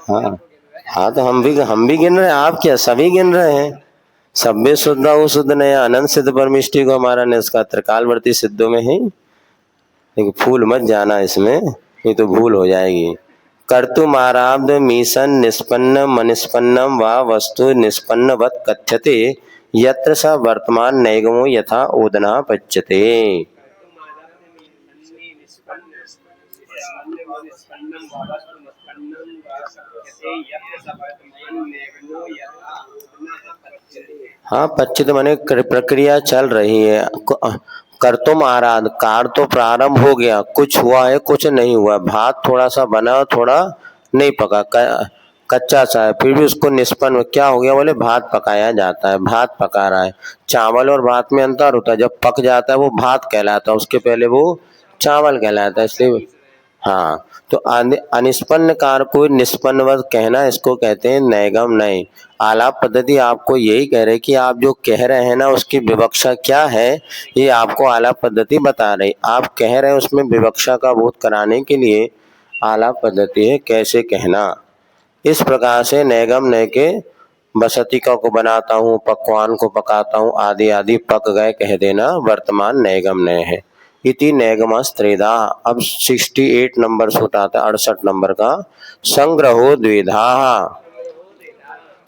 हाँ हाँ, तो हम भी गिन रहे हैं, आप क्या सभी गिन रहे हैं। सभ्य शुद्धा वो शुद्ध नया अनंत सिद्ध परमिष्टि को हमारा ने उसका त्रिकालवर्ती सिद्धों में है। लेकिन फूल मत जाना इसमें, ये तो भूल हो जाएगी। कर्तुमाराब्ध मीसन निष्पन्न मनिष्पन्नम वा वस्तु निष्पन्नवत् कथ्यते यत्र स वर्तमान नैगमो यथा ओदना पच्यते। हाँ, पच्चित माने प्रक्रिया चल रही है। कर्तुम आराध, कार तो प्रारंभ हो गया, कुछ हुआ है कुछ नहीं हुआ। भात थोड़ा सा बना थोड़ा नहीं पका, कच्चा सा है, फिर भी उसको निष्पन्न क्या हो गया, बोले भात पकाया जाता है, भात पका रहा है। चावल और भात में अंतर होता है, जब पक जाता है वो भात कहलाता है, उसके पहले वो चावल कहलाता है, इसलिए हाँ। तो अनिष्पन्न कार को निष्पन्नवत कहना, इसको कहते हैं नैगम नय। आलाप पद्धति आपको यही कह रहे कि आप जो कह रहे हैं ना उसकी विवक्षा क्या है, ये आपको आलाप पद्धति बता रही। आप कह रहे हैं उसमें विवक्षा का बोध कराने के लिए आलाप पद्धति है कैसे कहना। इस प्रकार से नैगम नय के बसतिका को बनाता हूँ, पकवान को पकाता हूँ, आदि आदि पक गए कह देना वर्तमान नैगम नय है। इति नैगमस्त्रेधा। अब 68 नंबर से उठाता है 68 नंबर का। संग्रहो द्विधा।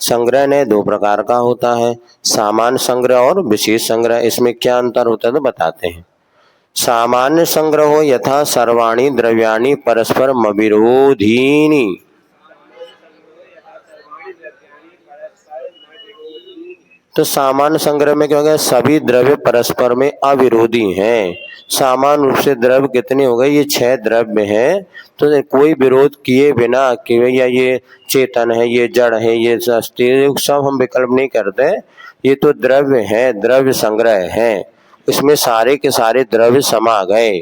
संग्रह ने दो प्रकार का होता है, सामान्य संग्रह और विशेष संग्रह। इसमें क्या अंतर होता है तो बताते हैं। सामान्य संग्रहो यथा सर्वाणि द्रव्याणि परस्परम अविरोधीनि। तो सामान्य संग्रह में क्या हो गया, सभी द्रव्य परस्पर में अविरोधी हैं। सामान्य रूप से द्रव्य कितने हो गए, ये 6 द्रव्य हैं। तो कोई विरोध किए बिना कि भैया ये चेतन है, ये जड़ है, ये अस्थिर, सब हम विकल्प नहीं करते। ये तो द्रव्य है, द्रव्य संग्रह है, इसमें सारे के सारे द्रव्य समा गए।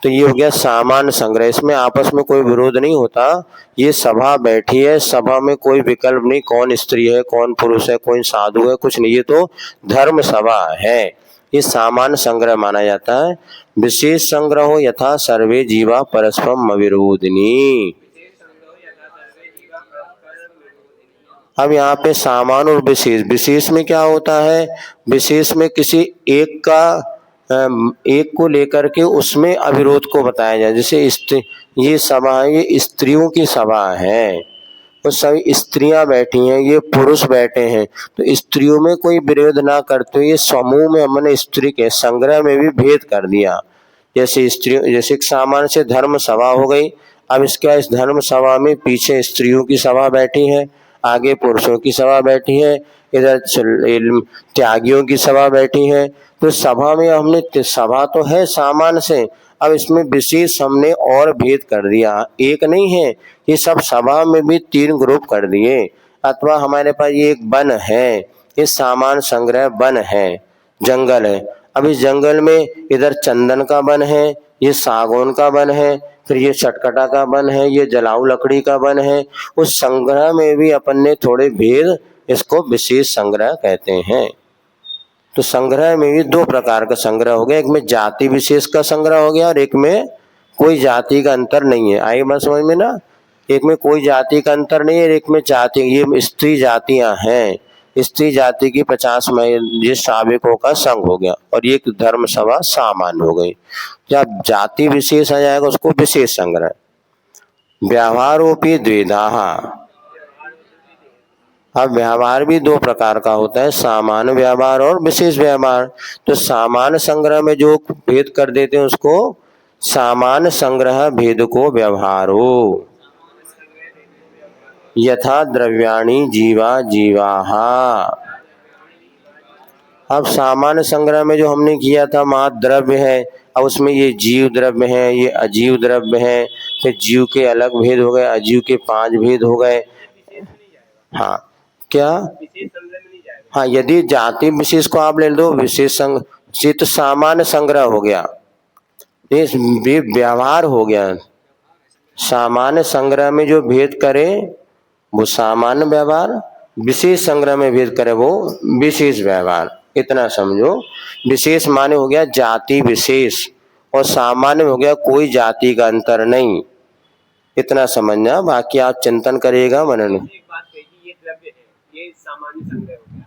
तो ये हो गया सामान्य संग्रह। इसमें आपस में कोई विरोध नहीं होता। ये सभा बैठी है, सभा में कोई विकल्प नहीं, कौन स्त्री है कौन पुरुष है कौन साधु है, कुछ नहीं, ये तो धर्म सभा है। ये सामान्य संग्रह माना जाता है। विशेष संग्रह हो यथा सर्वे जीवा परस्परम अविरोधिनी। अब यहाँ पे सामान्य और विशेष, विशेष में क्या होता है, विशेष में किसी एक का एक को लेकर के उसमें अविरोध को बताया जाए। जैसे ये सभा है, ये स्त्रियों की सभा है, तो सभी स्त्रियां बैठी हैं, ये पुरुष बैठे हैं, तो स्त्रियों में कोई विरोध ना करते हुए ये समूह में हमने स्त्री के संग्रह में भी भेद कर दिया। जैसे स्त्री, जैसे सामान्य से धर्म सभा हो गई। अब इसका इस धर्म सभा में पीछे स्त्रियों की सभा बैठी है, आगे पुरुषों की सभा बैठी है, इधर त्यागियों की सभा बैठी है। तो सभा में हमने, सभा तो है सामान्य से, अब इसमें विशेष हमने और भेद कर दिया, एक नहीं है, ये सब सभा में भी 3 ग्रुप कर दिए। अथवा हमारे पास ये एक वन है, ये सामान्य संग्रह वन है, जंगल है। अब इस जंगल में इधर चंदन का वन है, ये सागौन का वन है, फिर ये चटकटा का वन है, ये जलाऊ लकड़ी का वन है। उस संग्रह में भी अपन ने थोड़े भेद, इसको विशेष संग्रह कहते हैं। तो संग्रह में भी 2 प्रकार का संग्रह हो गया, एक में जाति विशेष का संग्रह हो गया और एक में कोई जाति का अंतर नहीं है। आई बात समझ में ना, एक में कोई जाति का अंतर नहीं है, एक में जाति, ये स्त्री जातियां हैं, स्त्री जाति की 50 में श्राविकों का संघ हो गया और ये धर्म सभा सामान्य हो गई। जब जाति विशेष आ जाएगा उसको विशेष संग्रह। व्यवहारोपी द्विधा। अब व्यवहार भी 2 प्रकार का होता है, सामान्य व्यवहार और विशेष व्यवहार। तो सामान्य संग्रह में जो भेद कर देते हैं उसको सामान्य संग्रह भेद को व्यवहारो। यथा द्रव्याणि जीवा जीवाहा। अब सामान्य संग्रह में जो हमने किया था मात्र द्रव्य है, अब उसमें ये जीव द्रव्य है, ये अजीव द्रव्य है, फिर जीव के अलग भेद हो गए, अजीव के 5 भेद हो गए। हाँ क्या, हाँ यदि जाति विशेष को आप ले लो विशेष संग से, तो सामान्य संग्रह हो गया, ये व्यवहार हो गया। सामान्य संग्रह में जो भेद करे वो सामान्य व्यवहार, विशेष संग्रह में भेद करे वो विशेष व्यवहार। इतना समझो, विशेष माने हो गया जाति विशेष और सामान्य हो गया कोई जाति का अंतर नहीं। इतना समझना, बाकी आप चिंतन करिएगा मनन।
एक बात कही, ये द्रव्य है, ये सामान्य संग्रह हो गया।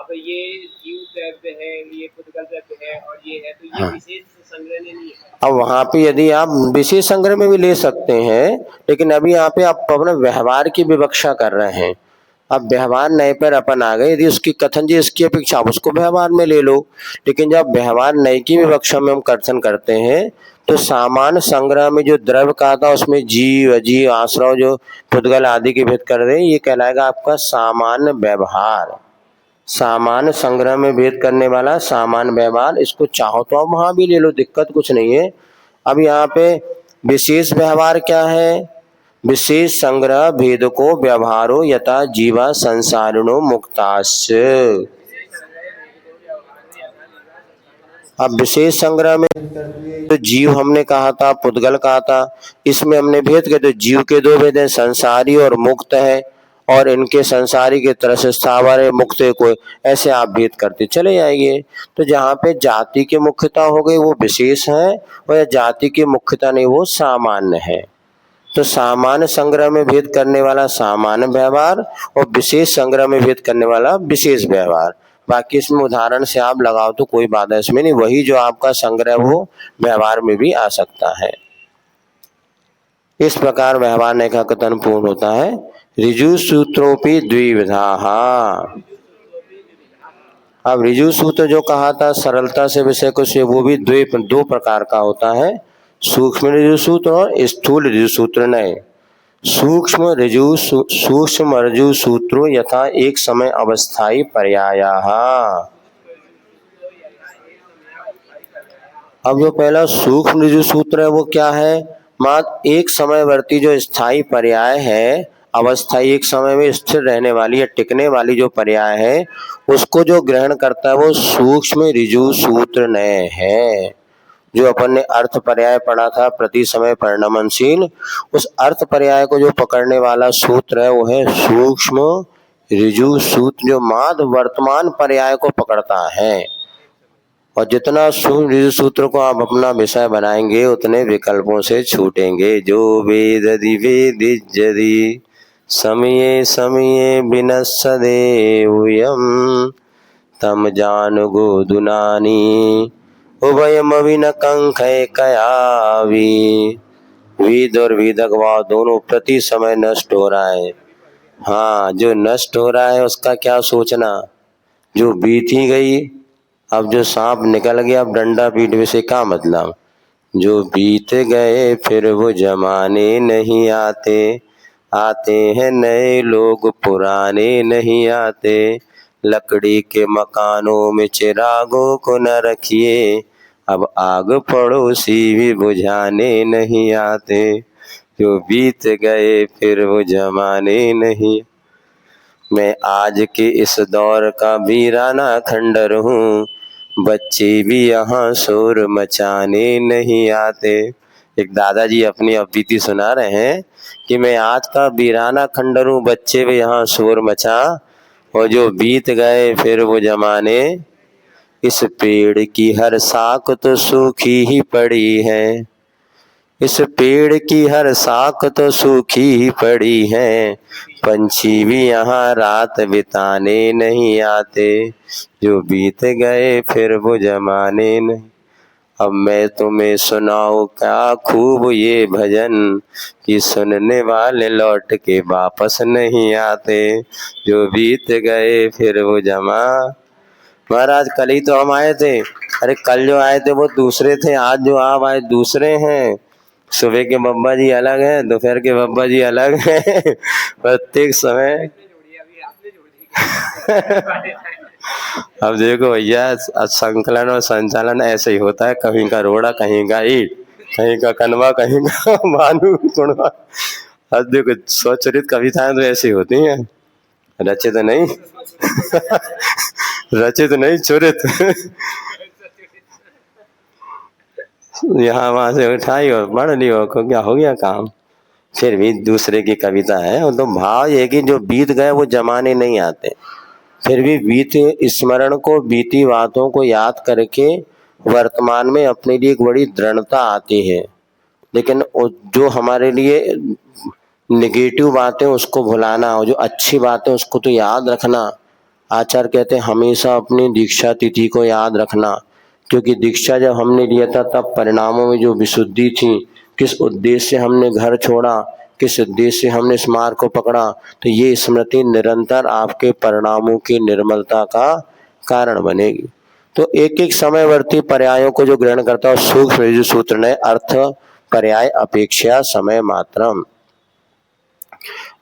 अब ये जीव द्रव्य है, ये पुद्गल द्रव्य है और ये है, तो ये
हाँ।
विशेष संग्रह नहीं है।
अब वहाँ पे यदि आप विशेष संग्रह में भी ले सकते हैं, लेकिन अभी यहाँ पे आप अपना व्यवहार की विवक्षा कर रहे हैं। अब व्यवहार नए पर अपन आ गए, यदि उसकी कथन जी इसकी अपेक्षा आप उसको व्यवहार में ले लो, लेकिन जब व्यवहार नए की विवक्षा में हम कथन करते हैं तो सामान्य संग्रह में जो द्रव्य कहा था उसमें जीव अजीव आश्रव जो पुद्गल आदि के भेद कर रहे हैं, ये कहलाएगा आपका सामान्य व्यवहार। सामान्य संग्रह में भेद करने वाला सामान्य व्यवहार, इसको चाहो तो आप वहां भी ले लो, दिक्कत कुछ नहीं है। अब यहाँ पे विशेष व्यवहार क्या है? विशेष संग्रह भेद को व्यवहारो यथा जीवा संसारिणो मुक्ताश्च। अब विशेष संग्रह में तो जीव हमने कहा था, पुद्गल कहा था, इसमें हमने भेद किया तो जीव के दो भेद हैं, संसारी और मुक्त है, और इनके संसारी के तरह से स्थावर है, मुक्त है कोई, ऐसे आप भेद करते चले जाएंगे। तो जहाँ पे जाति की मुख्यता हो गई वो विशेष है, और जाति की मुख्यता नहीं वो सामान्य है। तो सामान्य संग्रह में भेद करने वाला सामान्य व्यवहार और विशेष संग्रह में भेद करने वाला विशेष व्यवहार। बाकी इसमें उदाहरण से आप लगाओ तो कोई बाधा इसमें नहीं, वही जो आपका संग्रह वो व्यवहार में भी आ सकता है। इस प्रकार व्यवहार नय का कथन पूर्ण होता है। ऋजु सूत्रोपि द्विविधा। अब ऋजु सूत्र जो कहा था सरलता से विषय को से, वो भी दो प्रकार का होता है, सूक्ष्म ऋजु सूत्र और स्थूल ऋजु सूत्र। नए सूक्ष्म ऋजु सूत्रो यथा एक समय अवस्थाई पर्यायाः। अब जो पहला सूक्ष्म ऋजु सूत्र है वो क्या है? मात्र एक समयवर्ती जो स्थायी पर्याय है, अवस्थाई एक समय में स्थिर रहने वाली या टिकने वाली जो पर्याय है, उसको जो ग्रहण करता है वो सूक्ष्म ऋजु सूत्र नय है। जो अपन ने अर्थ पर्याय पढ़ा था प्रति समय परिणमनशील, उस अर्थ पर्याय को जो पकड़ने वाला सूत्र है वो है सूक्ष्म ऋजु सूत्र, जो मात्र वर्तमान पर्याय को पकड़ता है। और जितना सूक्ष्म ऋजु सूत्र को आप अपना विषय बनाएंगे उतने विकल्पों से छूटेंगे। जो वेदधि वेदिज्यति समये समये विनश्यदेवयम् तम जानुगो दुनानी उभयमविन कंखैकयावि। वेद और वेदक भाव दोनों प्रति समय नष्ट हो रहा है। हाँ, जो नष्ट हो रहा है उसका क्या सोचना, जो बीत ही गई, अब जो सांप निकल गया अब डंडा पीटने से क्या मतलब। जो बीत गए फिर वो जमाने नहीं आते, आते हैं नए लोग पुराने नहीं आते। लकड़ी के मकानों में चिरागों को न रखिए, अब आग पड़ोसी भी बुझाने नहीं आते। जो बीत गए फिर वो जमाने नहीं। मैं आज के इस दौर का वीराना खंडर हूँ, बच्चे भी यहाँ शोर मचाने नहीं आते। एक दादाजी अपनी अवधि सुना रहे हैं कि मैं आज का वीराना खंडर हूँ, बच्चे भी यहाँ शोर मचा, और जो बीत गए फिर वो जमाने। इस पेड़ की हर शाख तो सूखी ही पड़ी है, इस पेड़ की हर शाख तो सूखी ही पड़ी है, पंछी भी यहाँ रात बिताने नहीं आते। जो बीत गए फिर वो जमाने नहीं। अब मैं तुम्हें सुनाऊं क्या खूब ये भजन, कि सुनने वाले लौट के वापस नहीं आते। जो बीत गए फिर वो जमा। महाराज कल ही तो हम आए थे, अरे कल जो आए थे वो दूसरे थे, आज जो आप आए दूसरे हैं। सुबह के बब्बा जी अलग हैं, दोपहर के बब्बा जी अलग हैं। प्रत्येक समय अब देखो भैया, संकलन और संचालन ऐसे ही होता है, कहीं का रोड़ा कहीं का ईट, कहीं का कनवा कहीं का मानू कुणवा। अब देखो स्वचरित कविताएं तो ऐसी होती हैं, रचित नहीं रचित नहीं चुरित। यहाँ वहां से उठाई और पढ़ लियो, क्या हो गया काम। फिर भी दूसरे की कविता है, तो भाव ये कि जो बीत गए वो जमाने नहीं आते। फिर भी बीत स्मरण को, बीती बातों को याद करके वर्तमान में अपने लिए एक बड़ी दृढ़ता आती है। लेकिन जो हमारे लिए नेगेटिव बातें उसको भुलाना, और जो अच्छी बातें उसको तो याद रखना। आचार्य कहते हैं हमेशा अपनी दीक्षा तिथि को याद रखना, क्योंकि दीक्षा जब हमने लिया था तब परिणामों में जो विशुद्धि थी, किस उद्देश्य से हमने घर छोड़ा, किस उद्देश्य से हमने इस मार्ग को पकड़ा, तो ये स्मृति निरंतर आपके परिणामों की निर्मलता का कारण बनेगी। तो एक एक समयवर्ती पर्यायों को जो ग्रहण करता है सूक्ष्म ऋजु सूत्र ने अर्थ पर्याय अपेक्षा समय मात्रम,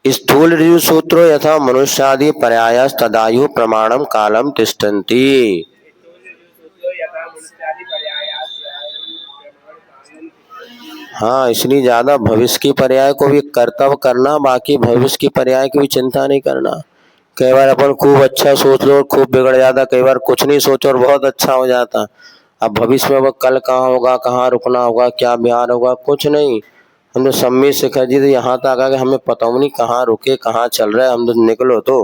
स्थूल ऋजु सूत्रो यथा मनुष्यादि पर्यायस तदायु प्रमाणम कालम तिष्ठन्ति। हाँ, इसलिए ज्यादा भविष्य की पर्याय को भी कर्तव्य करना, बाकी भविष्य की पर्याय की भी चिंता नहीं करना। कई बार अपन खूब अच्छा सोच लो और खूब बिगड़ जाता, कई बार कुछ नहीं सोचो और बहुत अच्छा हो जाता। अब भविष्य में वो कल कहाँ होगा, कहाँ रुकना होगा, क्या बिहार होगा, कुछ नहीं। हम तो सम्मी शिखर जी तो यहाँ तक आ गए, हमें पता नहीं कहाँ रुके, कहाँ चल रहा है। हम तो निकलो तो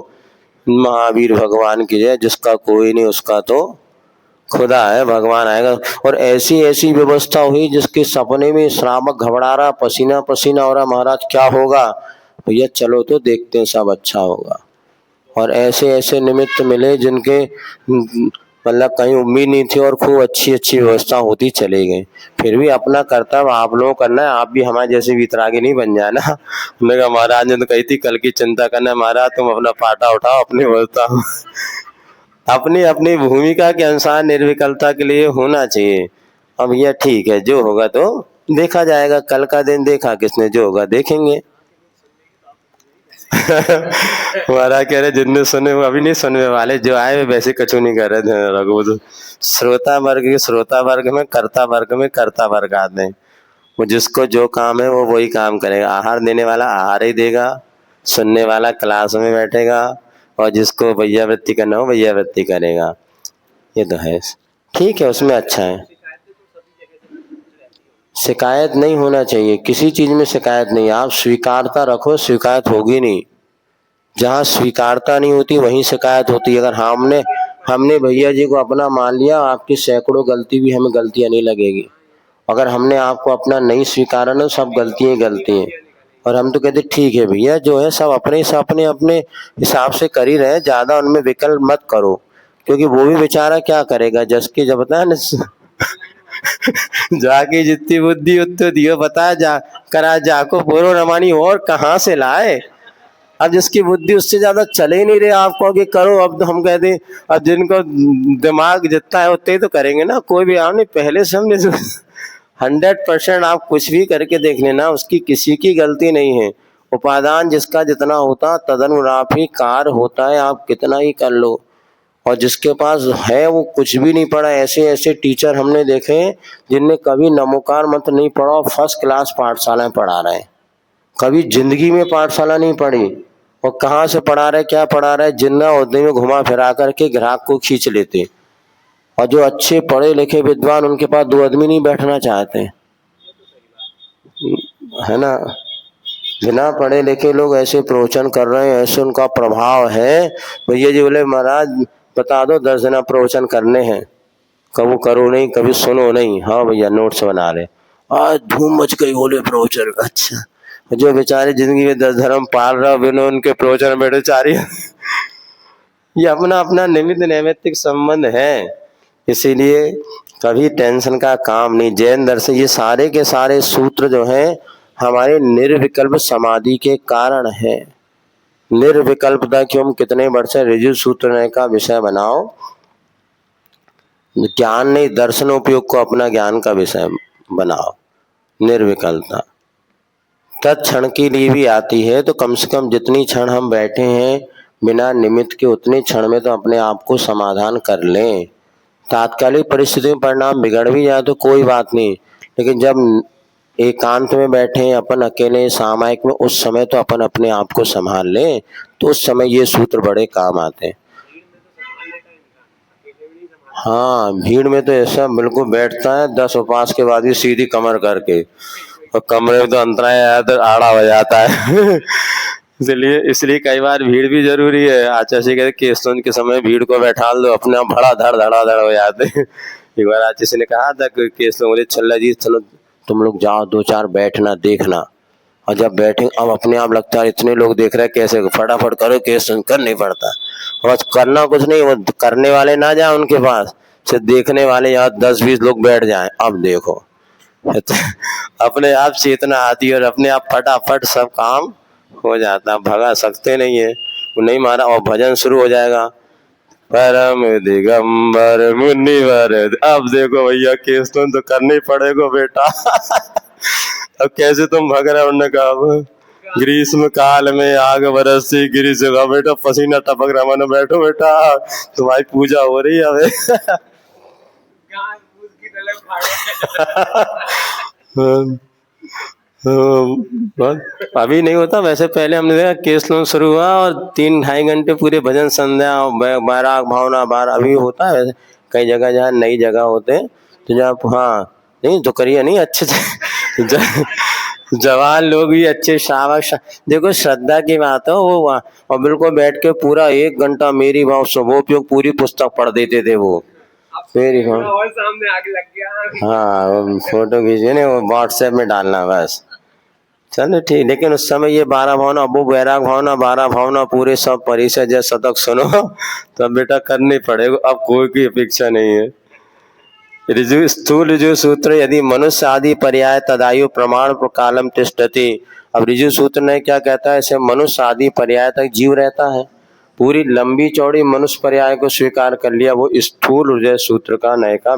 महावीर भगवान की जय, जिसका कोई नहीं उसका तो खुदा है, भगवान आएगा। और ऐसी ऐसी व्यवस्था हुई जिसके सपने में श्रावक घबरा रहा, पसीना पसीना हो रहा, महाराज क्या होगा, भैया चलो तो देखते हैं सब अच्छा होगा। और ऐसे ऐसे निमित्त मिले जिनके मतलब कहीं उम्मीद नहीं थी और खूब अच्छी अच्छी व्यवस्था होती चली गई। फिर भी अपना कर्तव्य आप लोगों को करना है, आप भी हमारे जैसे वितरागी नहीं बन जाना। हमने कहा महाराज ने तो कही थी कल की चिंता करना, महाराज तुम अपना पाटा उठाओ, अपनी व्यवस्था अपनी अपनी भूमिका के अनुसार निर्विकलता के लिए होना चाहिए। अब यह ठीक है, जो होगा तो देखा जाएगा, कल का दिन देखा किसने, जो होगा देखेंगे। महाराज कह रहे जिनने सुने वो अभी नहीं सुनने वाले, जो आए वे वैसे कछु नहीं कर रहे थे रघु। तो श्रोता वर्ग में कर्ता वर्ग आते हैं। वो जिसको जो काम है वो वही काम करेगा। आहार देने वाला आहार ही देगा, सुनने वाला क्लास में बैठेगा, और जिसको भैया वृत्ति करना हो भैया वृत्ति करेगा। ये तो है, ठीक है, उसमें अच्छा है। शिकायत नहीं होना चाहिए, किसी चीज में शिकायत नहीं। आप स्वीकारता रखो, शिकायत होगी नहीं। जहाँ स्वीकारता नहीं होती वहीं शिकायत होती है। अगर हमने भैया जी को अपना मान लिया, आपकी सैकड़ों गलती भी हमें गलतियां नहीं लगेगी। अगर हमने आपको अपना नहीं स्वीकारा ना, सब गलतियां गलती हैं। और हम तो कहते ठीक है भैया, जो है सब अपने अपने हिसाब से कर ही रहे, ज्यादा उनमें विकल्प मत करो, क्योंकि वो भी बेचारा क्या करेगा, जस की जब बताया ना जाके जितनी बुद्धि उतनी दियो, बता जा करा जाको बोरो रमानी, और कहाँ से लाए। अब जिसकी बुद्धि उससे ज्यादा चले ही नहीं रहे, आप कहोगे करो। अब तो हम कहते हैं अब जिनको दिमाग जितना है उतने ही तो करेंगे ना। कोई भी आपने पहले से हमने 100% आप कुछ भी करके देख लेना, उसकी किसी की गलती नहीं है। उपादान जिसका जितना होता तदनुरूप ही कार्य होता है, आप कितना ही कर लो। और जिसके पास है वो कुछ भी नहीं पढ़ा, ऐसे ऐसे टीचर हमने देखे हैं जिनने कभी नमोकार मंत्र नहीं पढ़ा, फर्स्ट क्लास पाठशालाएं पढ़ा रहे हैं, कभी जिंदगी में पाठशाला नहीं पढ़ी। और कहाँ से पढ़ा रहे, क्या पढ़ा रहे, जिन्ना उद्दे में घुमा फिरा करके ग्राहक को खींच लेते। और जो अच्छे पढ़े लिखे विद्वान, उनके पास दो आदमी नहीं बैठना चाहते, है ना। बिना पढ़े लिखे लोग ऐसे प्रवचन कर रहे हैं, ऐसे उनका प्रभाव है। भैया जी बोले महाराज बता दो 10 दिन प्रवचन करने हैं, कभी करो नहीं, कभी सुनो नहीं। हाँ भैया नोट्स बना रहे, आज धूम मच गई बोले प्रवचन। अच्छा, जो बेचारे जिंदगी में 10 धर्म पाल रहा बिना उनके प्रवचन में बेचारी ये अपना अपना निमित्त नैमित्तिक संबंध है, इसीलिए कभी टेंशन का काम नहीं। जैन दर्शन ये सारे के सारे सूत्र जो हैं हमारे निर्विकल्प समाधि के कारण है। निर्विकल्पता की हम कितने वर्ष से ऋजु सूत्र का विषय बनाओ, ज्ञान नहीं दर्शन उपयोग को अपना ज्ञान का विषय बनाओ। निर्विकल्पता तत्क्षण के लिए भी आती है, तो कम से कम जितनी क्षण हम बैठे हैं बिना निमित्त के, उतने क्षण में तो अपने आप को समाधान कर लें। तात्कालिक परिस्थिति में परिणाम बिगड़ भी जाए तो कोई बात नहीं, लेकिन जब एकांत में बैठे हैं अपन अकेले सामायिक में, उस समय तो अपन अपने आप को संभाल लें, तो उस समय ये सूत्र बड़े काम आते हैं। हाँ, भीड़ में तो ऐसा बिल्कुल बैठता है 10 उपवास के बाद भी सीधी कमर करके, और कमरे में तो अंतराय आया तो आड़ा हो जाता है। इसलिए कई बार भीड़ भी जरूरी है। आचार्य जी कहते कीर्तन के समय भीड़ को बैठा दो, अपने भड़ा धड़ हो जाते। एक बार आचार्य जी ने कहा था कि कीर्तन बोले छल्ला जी चलो तुम लोग जाओ 2-4 बैठना देखना। और जब बैठे अब अपने आप लगता है इतने लोग देख रहे हैं कैसे फटाफट करो कीर्तन कर नहीं पड़ता। बस करना कुछ नहीं, वो करने वाले ना जाए उनके पास, सिर्फ देखने वाले यहाँ 10-20 लोग बैठ जाएं। अब देखो अपने आप चेतना आती है और अपने आप फटाफट सब काम हो जाता। भगा सकते नहीं है, वो नहीं मारा और भजन शुरू हो जाएगा। परम दिगंबर मुनिवर, अब देखो भैया कीर्तन तो करना ही पड़ेगा बेटा। अब कैसे तुम भग रहे हो? उन्होंने कहा ग्रीष्म काल में आग बरसी गिरी जगह बेटा, पसीना टपक रहा। मैंने बैठो बेटा, तुम्हारी पूजा हो रही है अबे।
घास फूस की तरफ खड़े।
बस अभी नहीं होता, वैसे पहले हमने देखा कीर्तन शुरू हुआ और 3-2.5 घंटे पूरे भजन संध्या बैराग भावना बार अभी होता है। कई जगह जहाँ नई जगह होते हैं तो जहाँ हाँ नहीं तो करिए नहीं अच्छे से जवान लोग भी अच्छे शाबाश। देखो श्रद्धा की बात है वो वहाँ, और बिल्कुल बैठ के पूरा 1 घंटा मेरी भाव स्वोपयोग पूरी पुस्तक पढ़ देते थे वो। मेरी भाव
और सामने आगे लग गया।
हाँ फोटो खींचे ना वो व्हाट्सएप में डालना बस। चलो ठीक, लेकिन उस समय ये 12 भावना, वो बैराग भावना 12 भावना पूरे सब परिषद या शतक सुनो तो अब बेटा करनी पड़ेगा। अब कोई की अपेक्षा नहीं है। ऋजु स्थूल ऋजु सूत्र यदि मनुष्य आदि पर्याय तदायु प्रमाण कालम तिष्ठति। अब ऋजु सूत्र ने क्या कहता है, ऐसे मनुष्य आदि पर्याय तक जीव रहता है। पूरी लंबी चौड़ी मनुष्य पर्याय को स्वीकार कर लिया, वो स्थूल ऋजु सूत्र का नए का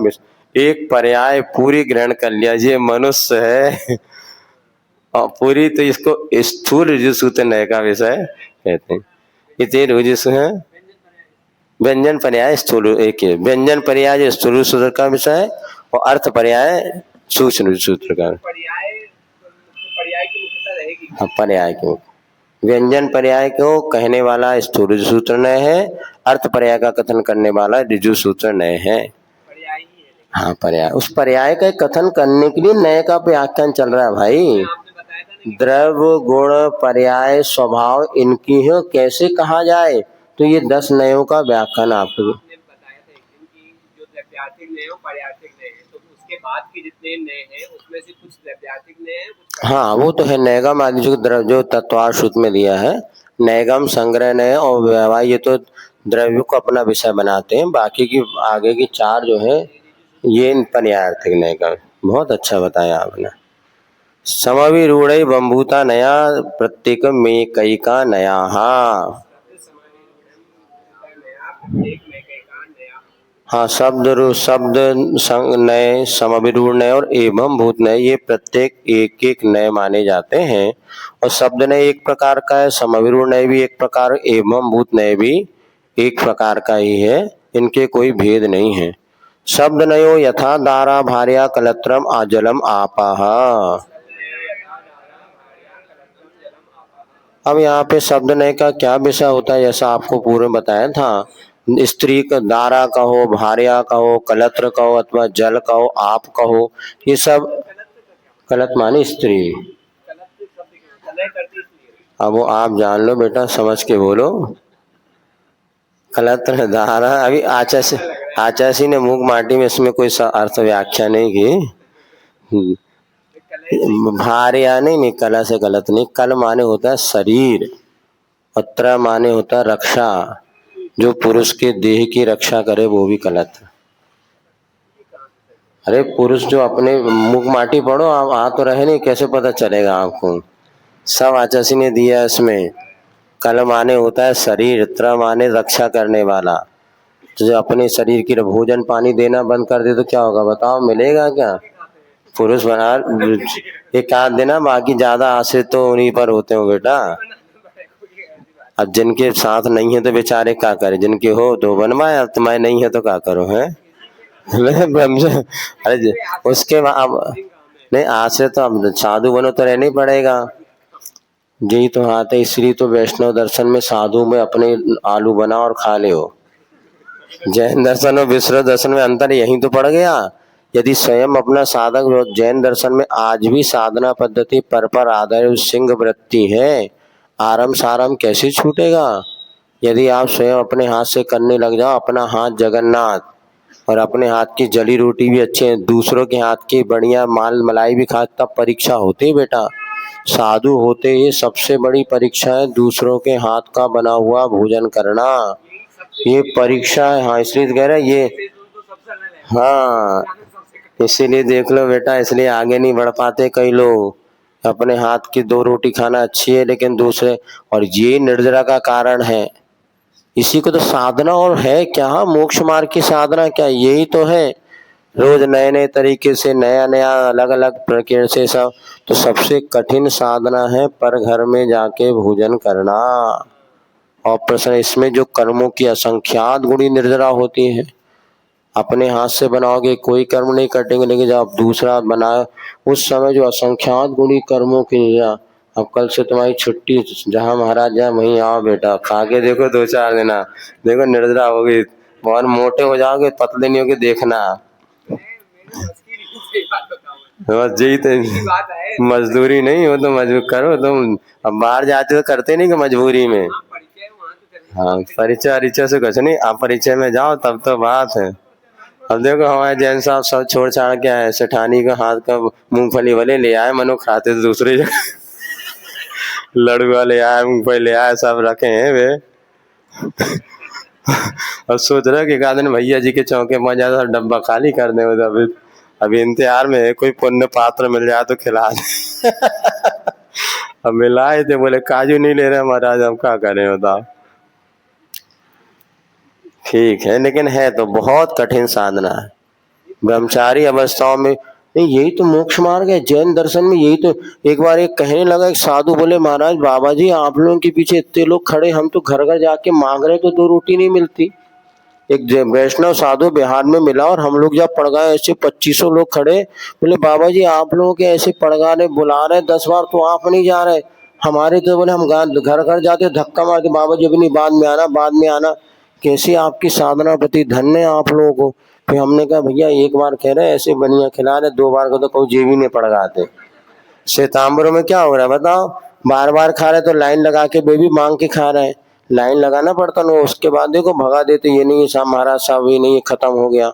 एक पर्याय पूरी ग्रहण कर लिया, ये मनुष्य है और पूरी, तो इसको स्थूल ऋजु सूत्र नए का विषय कहते हैं। इतने ऋजु है व्यंजन पर्याय स्थूल, एक है व्यंजन पर्याय स्थूल सूत्र का विषय और अर्थ पर्याय सूक्ष्म सूत्र का।
पर्याय की मुख्यता रहेगी।
हाँ पर्याय को, व्यंजन पर्याय को कहने वाला स्थूल सूत्र नय है, अर्थ पर्याय का कथन करने वाला ऋजु सूत्र नय है।
पर्याय ही है।
हाँ पर्याय, उस पर्याय का कथन करने के लिए नए का व्याख्यान चल रहा है भाई। द्रव्य गुण पर्याय स्वभाव इनकी है कैसे कहा जाए, तो ये 10 नयों का व्याख्यान आपको
बताया था एक दिन कि जो द्रव्यार्थिक नय और पर्यायर्थिक नय है, तो उसके बाद के जितने नय हैं उसमें से कुछ द्रव्यार्थिक नय है, कुछ
हाँ वो तो है। नैगम आदि जो तत्वार सूत्र में दिया है, नैगम संग्रह नय और व्यवहार, ये तो द्रव्य को अपना विषय बनाते हैं। बाकी की आगे की 4 जो है ये पर्यायर्थिक नय का। बहुत अच्छा बताया आपने। समविरूढ़ बंभूता नया प्रत्येक में कई का नया। हाँ हाँ शब्द नए समविरूढ़ नए और एवं भूत नए, ये प्रत्येक एक एक नए माने जाते हैं। और शब्द नए एक प्रकार का है, समविरूढ़ नए भी एक प्रकार, एवं भूत नए भी एक प्रकार का ही है, इनके कोई भेद नहीं है। शब्द नयो यथा दारा भार्या कलत्रम आजलम आपाह। अब यहाँ पे शब्द नय का क्या विषय होता है, जैसा आपको पूर्व में बताया था, स्त्री का दारा कहो, भार्या कहो, कलत्र कहो अथवा जल कहो, आप कहो, ये सब कलत माने स्त्री। अब वो आप जान लो बेटा, समझ के बोलो। कलत्र दारा, अभी आचार्य ने मूक माटी में इसमें कोई अर्थ व्याख्या नहीं की। भार्या नहीं, कला से गलत नहीं। कल माने होता है शरीर, अत्र माने होता है रक्षा, जो पुरुष के देह की रक्षा करे वो भी गलत है। अरे पुरुष जो अपने मुख माटी पढ़ो, आप आ तो रहे नहीं, कैसे पता चलेगा आपको? सब आचार्य ने दिया इसमें। कल माने होता है शरीर, त्र माने रक्षा करने वाला। तो जो अपने शरीर की भोजन पानी देना बंद कर दे तो क्या होगा बताओ, मिलेगा क्या? पुरुष बना एक आध देना, बाकी ज्यादा आश्रित तो उन्हीं पर होते हो बेटा। अब जिनके साथ नहीं है तो बेचारे क्या करे, जिनके हो तो बनवाए, अब तुम्हारे नहीं है तो क्या करो है। अरे उसके बाद नहीं आश्रित तो अब साधु बनो तो रहना ही पड़ेगा। यही तो हाथ है, इसलिए तो वैष्णव दर्शन में साधु में अपने आलू बना और खा ले हो। जैन दर्शन और विश्व दर्शन में अंतर यही तो पड़ गया। यदि स्वयं अपना साधक जैन दर्शन में आज भी साधना पद्धति पर आधारित सिंह वृत्ति है, आरम सारम कैसे छूटेगा? यदि आप स्वयं अपने हाथ से करने लग जाओ, अपना हाथ जगन्नाथ, और अपने हाथ की जली रोटी भी अच्छे हैं, दूसरों के हाथ की बढ़िया माल मलाई भी खा, तब परीक्षा होती है बेटा। साधु होते ही सबसे बड़ी परीक्षा है दूसरों के हाथ का बना हुआ भोजन करना।
यही सबसे
ये परीक्षा है। हाँ, इसलिए तो कह रहे हैं ये।
तो सबसे अलग है।
हाँ,
सबसे कठिन।
इसीलिए देख लो बेटा, इसलिए आगे नहीं बढ़ पाते कई लोग। अपने हाथ की 2 रोटी खाना अच्छी है, लेकिन दूसरे, और ये निर्जरा का कारण है। इसी को तो साधना और है क्या, मोक्ष मार्ग की साधना क्या, यही तो है। रोज नए नए तरीके से, नया नया अलग अलग प्रकार से सब। तो सबसे कठिन साधना है पर घर में जाके भोजन करना। और प्रश्न इसमें जो कर्मों की असंख्यात गुणी निर्जरा होती है। अपने हाथ से बनाओगे कोई कर्म नहीं कटेंगे, लेकिन जब आप दूसरा बनाए उस समय जो असंख्यात गुणी कर्मों की निर्जरा। अब कल से तुम्हारी छुट्टी, जहाँ महाराज जाए वहीं आओ बेटा, खा के देखो 2-4 दिन, देखो निर्जरा होगी, बहुत मोटे हो जाओगे, पतले नहीं होगे, देखना।
मेरे बस की नहीं, सही बात बताऊं मैं।
बस यही तो
सीधी बात है।
मजदूरी नहीं हो तो मजबूर करो तुम। अब बाहर जाते हो करते नहीं कि मजबूरी में।
हाँ, परिचय वहाँ तो करनी
हाँ, परिचय अरिचय से कुछ नहीं, आप परिचय में जाओ तब तो बात है। अब देखो हमारे जैन साहब सब छोड़ छाड़ के आए, सेठानी का हाथ का मूंगफली वाले ले आए, मनो खाते थे दूसरी जगह। लड़ुआ ले आए, मूंगफली ले आए, सब रखे हैं वे। अब सोच रहे कि एक आदमी भैया जी के चौके पहुंच जाए तो डब्बा खाली कर दे। अभी इंतजार में है, कोई पुण्य पात्र मिल जाए तो खिला दे। अब मिलाए थे, बोले काजू नहीं ले रहे महाराज, हम क्या करें बताओ। ठीक है, लेकिन है तो बहुत कठिन साधना है ब्रह्मचारी अवस्थाओं में। नहीं, यही तो मोक्ष मार्ग है जैन दर्शन में, यही तो। एक बार एक कहने लगा, एक साधु बोले महाराज बाबा जी आप लोगों के पीछे इतने लोग खड़े, हम तो घर घर जाके मांग रहे तो 2 रोटी नहीं मिलती। एक वैष्णव साधु बिहार में मिला, और हम लोग जब पड़ गए ऐसे 2500 लोग खड़े, बोले बाबा जी आप लोगों के ऐसे पड़गा रहे, बुला रहे 10 बार तो आप नहीं जा रहे। हमारे तो बोले हम घर घर जाते धक्का मार के, बाबा जी अभी नहीं, बाद में आना, बाद में आना। कैसी आपकी साधना प्रति धन्य है आप लोगों को। फिर हमने कहा भैया एक बार कह रहे ऐसे बनिया खिला रहे, 2 बार को तो कोई जेबी नहीं पड़गाते। श्वेतांबरों में क्या हो रहा है बताओ, बार बार खा रहे तो लाइन लगा के बेबी मांग के खा रहे हैं, लाइन लगाना पड़ता ना, उसके बाद देखो भगा देते, ये नहीं साहब महाराज साहब ये नहीं, खत्म हो गया।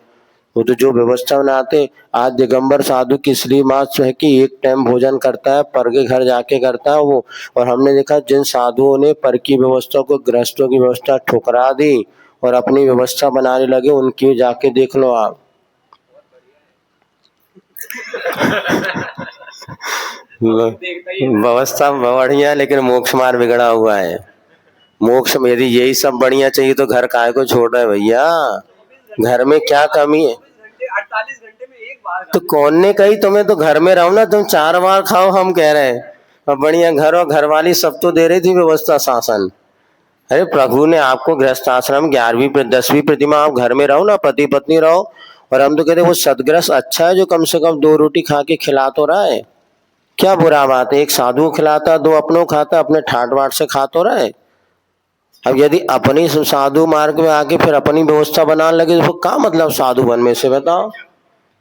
वो तो जो व्यवस्था बनाते। आज दिगंबर साधु की इसलिए बात है कि एक टाइम भोजन करता है, पर के घर जाके करता है वो। और हमने देखा जिन साधुओं ने पर की व्यवस्था को, गृहस्थों की व्यवस्था ठुकरा दी और अपनी व्यवस्था बनाने लगे, उनकी जाके देख लो आप। व्यवस्था बढ़िया, लेकिन मोक्ष मार्ग बिगड़ा हुआ है। मोक्ष में यदि यही सब बढ़िया चाहिए तो घर काहे को छोड़ रहे भैया, घर में क्या कमी है।
48 घंटे में एक बार
तो कौन ने कही तुम्हें, तो घर में रहो ना, तुम 4 बार खाओ हम कह रहे हैं। और बढ़िया घर और घरवाली सब तो दे रही थी व्यवस्था शासन। अरे प्रभु ने आपको गृहस्थ आश्रम 11वीं 10वीं प्रतिमा, आप घर में रहो ना, पति पत्नी रहो। और हम तो कहते वो सदग्रस्त अच्छा है जो कम से कम 2 रोटी खा के खिला तो रहा है। क्या बुरा बात है, एक साधु को खिलाता, 2 अपनों खाता, अपने ठाट बाट से खा तो रहा है। अब यदि अपनी साधु मार्ग में आके फिर अपनी व्यवस्था बनाने लगे तो क्या मतलब साधु बनने से, बताओ।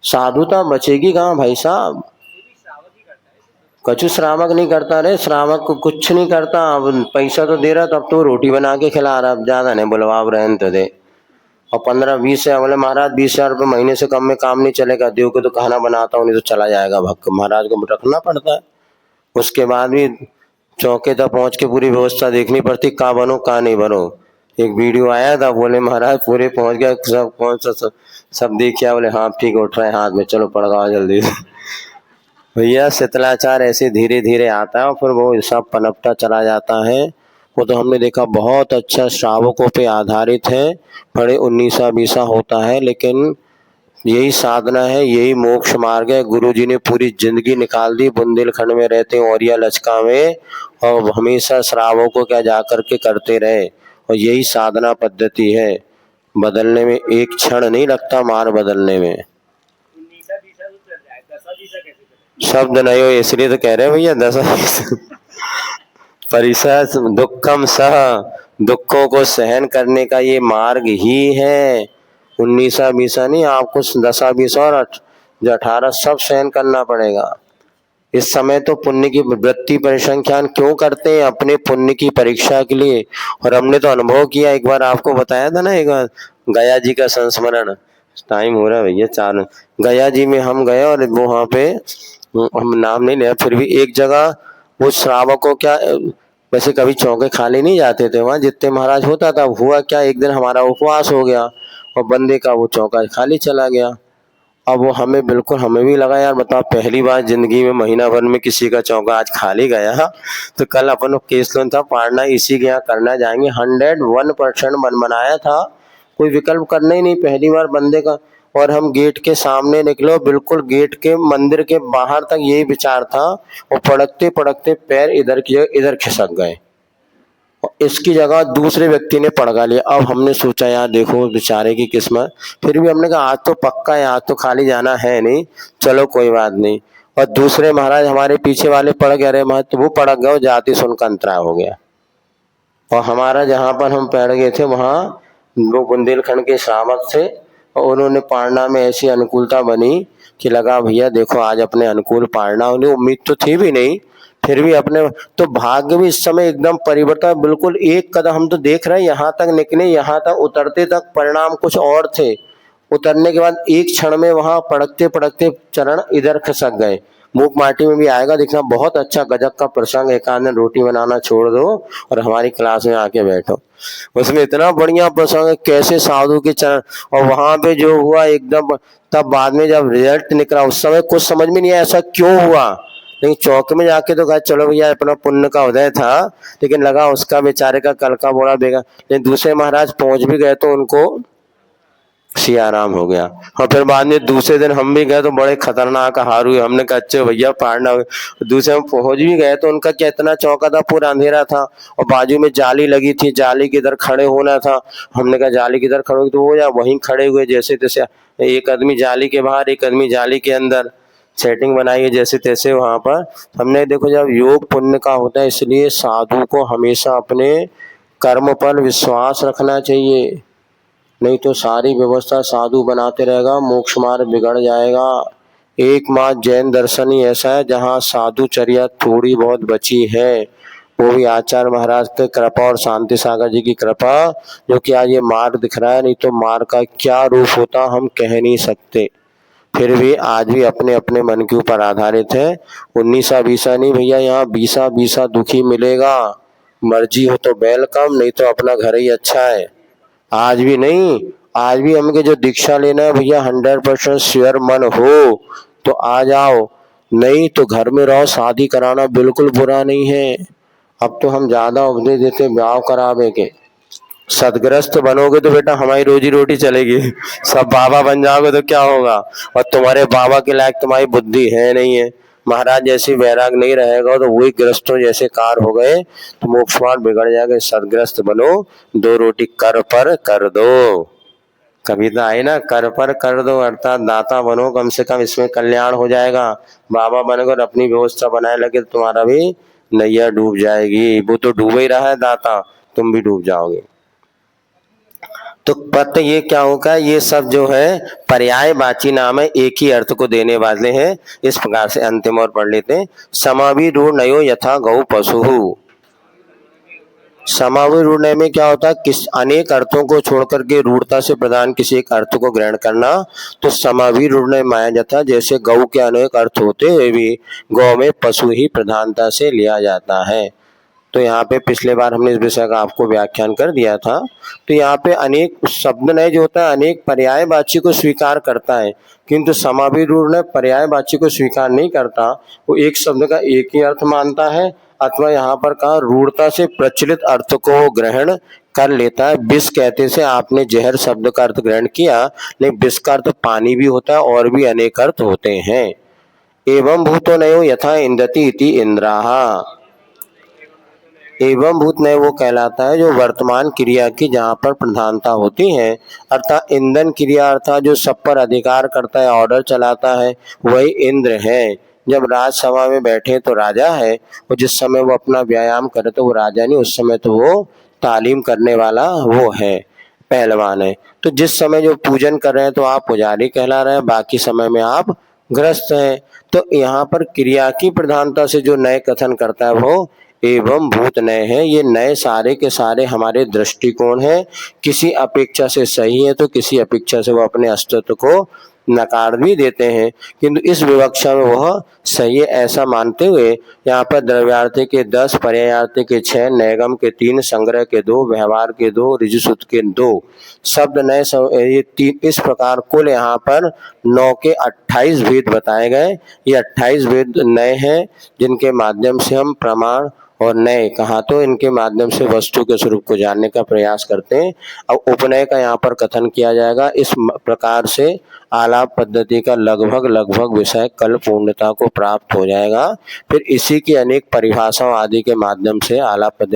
साधुता बचेगी कहाँ भाई साहब। कछु श्रावक नहीं करता रे, श्रावक को कुछ नहीं करता। अब पैसा तो दे रहा, तब तो रोटी बना के खिला रहा, अब ज्यादा नहीं बोलवा, अब रहने तो दे। और 15-20 है, बोले महाराज 20,000 रुपये महीने से कम में काम नहीं चलेगा, देव को तो खाना बनाता हूँ नहीं तो चला जाएगा भक्क, महाराज को रखना पड़ता है। उसके बाद भी चौके तक पहुंच के पूरी व्यवस्था देखनी पड़ती, कहाँ बनो कहाँ नहीं बनो। एक वीडियो आया था, बोले महाराज पूरे पहुंच गया, सब कौन सा सब देख किया, बोले हाँ ठीक, उठ रहे हैं हाथ में, चलो पड़गाओ जल्दी। भैया शितलाचार ऐसे धीरे धीरे आता है और फिर वो सब पनपता चला जाता है। वो तो हमने देखा बहुत अच्छा श्रावकों पे आधारित है, बड़े 19-20 होता है, लेकिन यही साधना है, यही मोक्ष मार्ग है। गुरु जी ने पूरी जिंदगी निकाल दी, बुंदेलखंड में रहते हैं औरिया लचका में, और हमेशा श्रावकों को क्या जा करके करते रहे। और यही साधना पद्धति है, बदलने में एक क्षण नहीं लगता, मार बदलने में। शब्द नहीं हो, इसलिए तो कह रहे भैया 10 परिसर दुखम सह, दुखों को सहन करने का ये मार्ग ही है। 19-20 नहीं, आपको 10-20 और 18 सब सहन करना पड़ेगा। इस समय तो पुण्य की वृत्ति परिसंख्यान क्यों करते हैं, अपने पुण्य की परीक्षा के लिए। और हमने तो अनुभव किया, एक बार आपको बताया था ना, एक बार गया जी का संस्मरण, टाइम हो रहा है भैया 4, गया जी में हम गए और वहाँ पे हम नाम नहीं लिया, फिर भी एक जगह वो श्रावकों क्या वैसे कभी चौके खाली नहीं जाते थे वहां, जितने महाराज होता था। हुआ क्या, एक दिन हमारा उपवास हो गया और बंदे का वो चौका खाली चला गया। अब वो हमें बिल्कुल, हमें भी लगा यार बताओ, पहली बार जिंदगी में महीना भर में किसी का चौका आज खाली गया। तो कल अपन केस लोन था पाड़ना इसी के यहाँ करना जाएंगे। 101% मन बनाया था, कोई विकल्प करना ही नहीं, पहली बार बंदे का। और हम गेट के सामने निकलो, बिल्कुल गेट के मंदिर के बाहर तक यही विचार था, और पड़कते पड़कते पैर इधर की जगह इधर खिसक गए, इसकी जगह दूसरे व्यक्ति ने पड़का लिया। अब हमने सोचा यार देखो बेचारे की किस्मत, फिर भी हमने कहा आज तो पक्का है, आज तो खाली जाना है नहीं, चलो कोई बात नहीं। और दूसरे महाराज हमारे पीछे वाले पड़ गए, अरे मत वो पड़क गए, जाति सुनकर अंतराय हो गया। और हमारा जहाँ पर हम पैर गए थे वहाँ वो बुंदेलखंड के श्रावक थे, और उन्होंने पाड़ना में ऐसी अनुकूलता बनी कि लगा भैया देखो आज अपने अनुकूल पाड़ना, उन्हें उम्मीद तो थी भी नहीं, फिर भी अपने तो भाग्य भी इस समय एकदम परिवर्तन, बिल्कुल एक कदम हम तो देख रहे हैं, यहाँ तक निकले, यहाँ तक उतरते तक परिणाम कुछ और थे। उतरने के बाद एक क्षण में वहां पड़कते पड़कते चरण इधर खसक गए। मूक माटी में भी आएगा देखना, बहुत अच्छा गजब का प्रसंग। एक आध दिन रोटी बनाना छोड़ दो और हमारी क्लास में आके बैठो, उसमें इतना बढ़िया प्रसंग है, कैसे साधु के चरण। और वहां पे जो हुआ एकदम, तब बाद में जब रिजल्ट निकला उस समय कुछ समझ में नहीं आया ऐसा क्यों हुआ, लेकिन चौक में जाके तो कहा चलो भैया अपना पुण्य का उदय था, लेकिन लगा उसका बेचारे का कल का बोला बेगा। लेकिन दूसरे महाराज पहुंच भी गए तो उनको सियाराम हो गया। और फिर बाद में दूसरे दिन हम भी गए तो बड़े खतरनाक हार हुए, हमने कहा अच्छे भैया पाड़ना। दूसरे हम पहुंच भी गए तो उनका क्या इतना चौका था, पूरा अंधेरा था और बाजू में जाली लगी थी, जाली के इधर खड़े होना था। हमने कहा जाली के इधर खड़े हो, तो वो या वहीं खड़े हुए जैसे तैसे, एक आदमी जाली के बाहर एक आदमी जाली के अंदर, सेटिंग बनाई है जैसे तैसे वहां पर। हमने देखो जब योग पुण्य का होता है, इसलिए साधु को हमेशा अपने कर्म पर विश्वास रखना चाहिए, नहीं तो सारी व्यवस्था साधु बनाते रहेगा, मोक्ष मार्ग बिगड़ जाएगा। एकमात्र जैन दर्शन ही ऐसा है जहाँ साधुचर्या थोड़ी बहुत बची है, वो भी आचार्य महाराज के कृपा और शांति सागर जी की कृपा, जो कि आज ये मार्ग दिख रहा है, नहीं तो मार्ग का क्या रूप होता हम कह नहीं सकते। फिर भी आज भी अपने अपने मन के ऊपर आधारित है, 19-20 नहीं भैया, यहाँ 20 दुखी मिलेगा। मर्जी हो तो वेलकम, नहीं तो अपना घर ही अच्छा है। आज भी नहीं, आज भी हमके जो दीक्षा लेना है भैया 100% श्योर मन हो तो आ जाओ, नहीं तो घर में रहो। शादी कराना बिल्कुल बुरा नहीं है, अब तो हम ज्यादा उपदेश देते ब्याह करावे के। सदग्रस्त बनोगे तो बेटा हमारी रोजी रोटी चलेगी, सब बाबा बन जाओगे तो क्या होगा, और तुम्हारे बाबा के लायक तुम्हारी बुद्धि है नहीं है, महाराज जैसी वैराग नहीं रहेगा तो वही ग्रस्तों जैसे कार हो गए तो मोक्ष मार्ग बिगड़ जाएगा। सदग्रस्त बनो, 2 रोटी कर पर कर दो, कविता आई ना, कर पर कर दो, अर्थात दाता बनो, कम से कम इसमें कल्याण हो जाएगा। बाबा बनकर अपनी व्यवस्था बनाए लगे तो तुम्हारा भी नैया डूब जाएगी, वो तो डूब ही रहा है दाता, तुम भी डूब जाओगे। तो पत ये क्या होगा, ये सब जो है पर्यायवाची नाम है, एक ही अर्थ को देने वाले हैं। इस प्रकार से अंतिम और पढ़ लेते हैं। समाविरूढ़ नयो यथा गौ पशु। समाविरूढ़ में क्या होता है, किस अनेक अर्थों को छोड़कर के रूढ़ता से प्रधान किसी एक अर्थ को ग्रहण करना, तो समाविरूढ़ माया जाता। जैसे गौ के अनेक अर्थ होते हुए भी गौ में पशु ही प्रधानता से लिया जाता है। तो यहाँ पे पिछले बार हमने इस विषय का आपको व्याख्यान कर दिया था। तो यहाँ पे अनेक शब्द नय जो होता है अनेक पर्यायवाची को स्वीकार करता है, किंतु समाविरूढ़ पर्यायवाची को स्वीकार नहीं करता, वो एक शब्द का एक ही अर्थ मानता है, अथवा यहाँ पर कहा रूढ़ता से प्रचलित अर्थ को ग्रहण कर लेता है। विष कहते से आपने जहर शब्द का अर्थ ग्रहण किया, लेकिन विष का अर्थ पानी भी होता है और भी अनेक अर्थ होते हैं। एवं भूतो नयो यथा इंदति इति इंद्राहा। एवं भूत नय वो कहलाता है जो वर्तमान क्रिया की जहाँ पर प्रधानता होती है, अर्थात ईंधन क्रिया, अर्थात जो सब पर अधिकार करता है, ऑर्डर चलाता है, वही इंद्र है। जब राजसभा में बैठे तो राजा है, और जिस समय वो अपना व्यायाम करे तो वो राजा नहीं, उस समय तो वो तालीम करने वाला वो है, पहलवान है। तो जिस समय जो पूजन कर रहे हैं तो आप पुजारी कहला रहे हैं, बाकी समय में आप ग्रस्त हैं। तो यहाँ पर क्रिया की प्रधानता से जो नए कथन करता है वो एवं भूत नए है। ये नए सारे के सारे हमारे दृष्टिकोण है, किसी अपेक्षा से सही है तो किसी अपेक्षा से वो अपने अस्तित्व को नकार भी देते हैं, किंतु इस विवक्षा में वह सही है ऐसा मानते हुए यहाँ पर द्रव्यार्थी के 10, पर्यायार्थी के 6, नैगम के 3, संग्रह के 2, व्यवहार के 2, ऋजुसूत के 2 शब्द नए ये 3, इस प्रकार कुल यहाँ पर 9 के 28 भेद बताए गए। ये 28 भेद नए हैं जिनके माध्यम से हम प्रमाण और नए कहा तो इनके माध्यम से वस्तु के स्वरूप को जानने का प्रयास करते हैं। अब उपनय का यहाँ पर कथन किया जाएगा। इस प्रकार से आलाप पद्धति का लगभग विषय कल पूर्णता को प्राप्त हो जाएगा। फिर इसी की अनेक परिभाषाओं आदि के माध्यम से आलाप पद्धति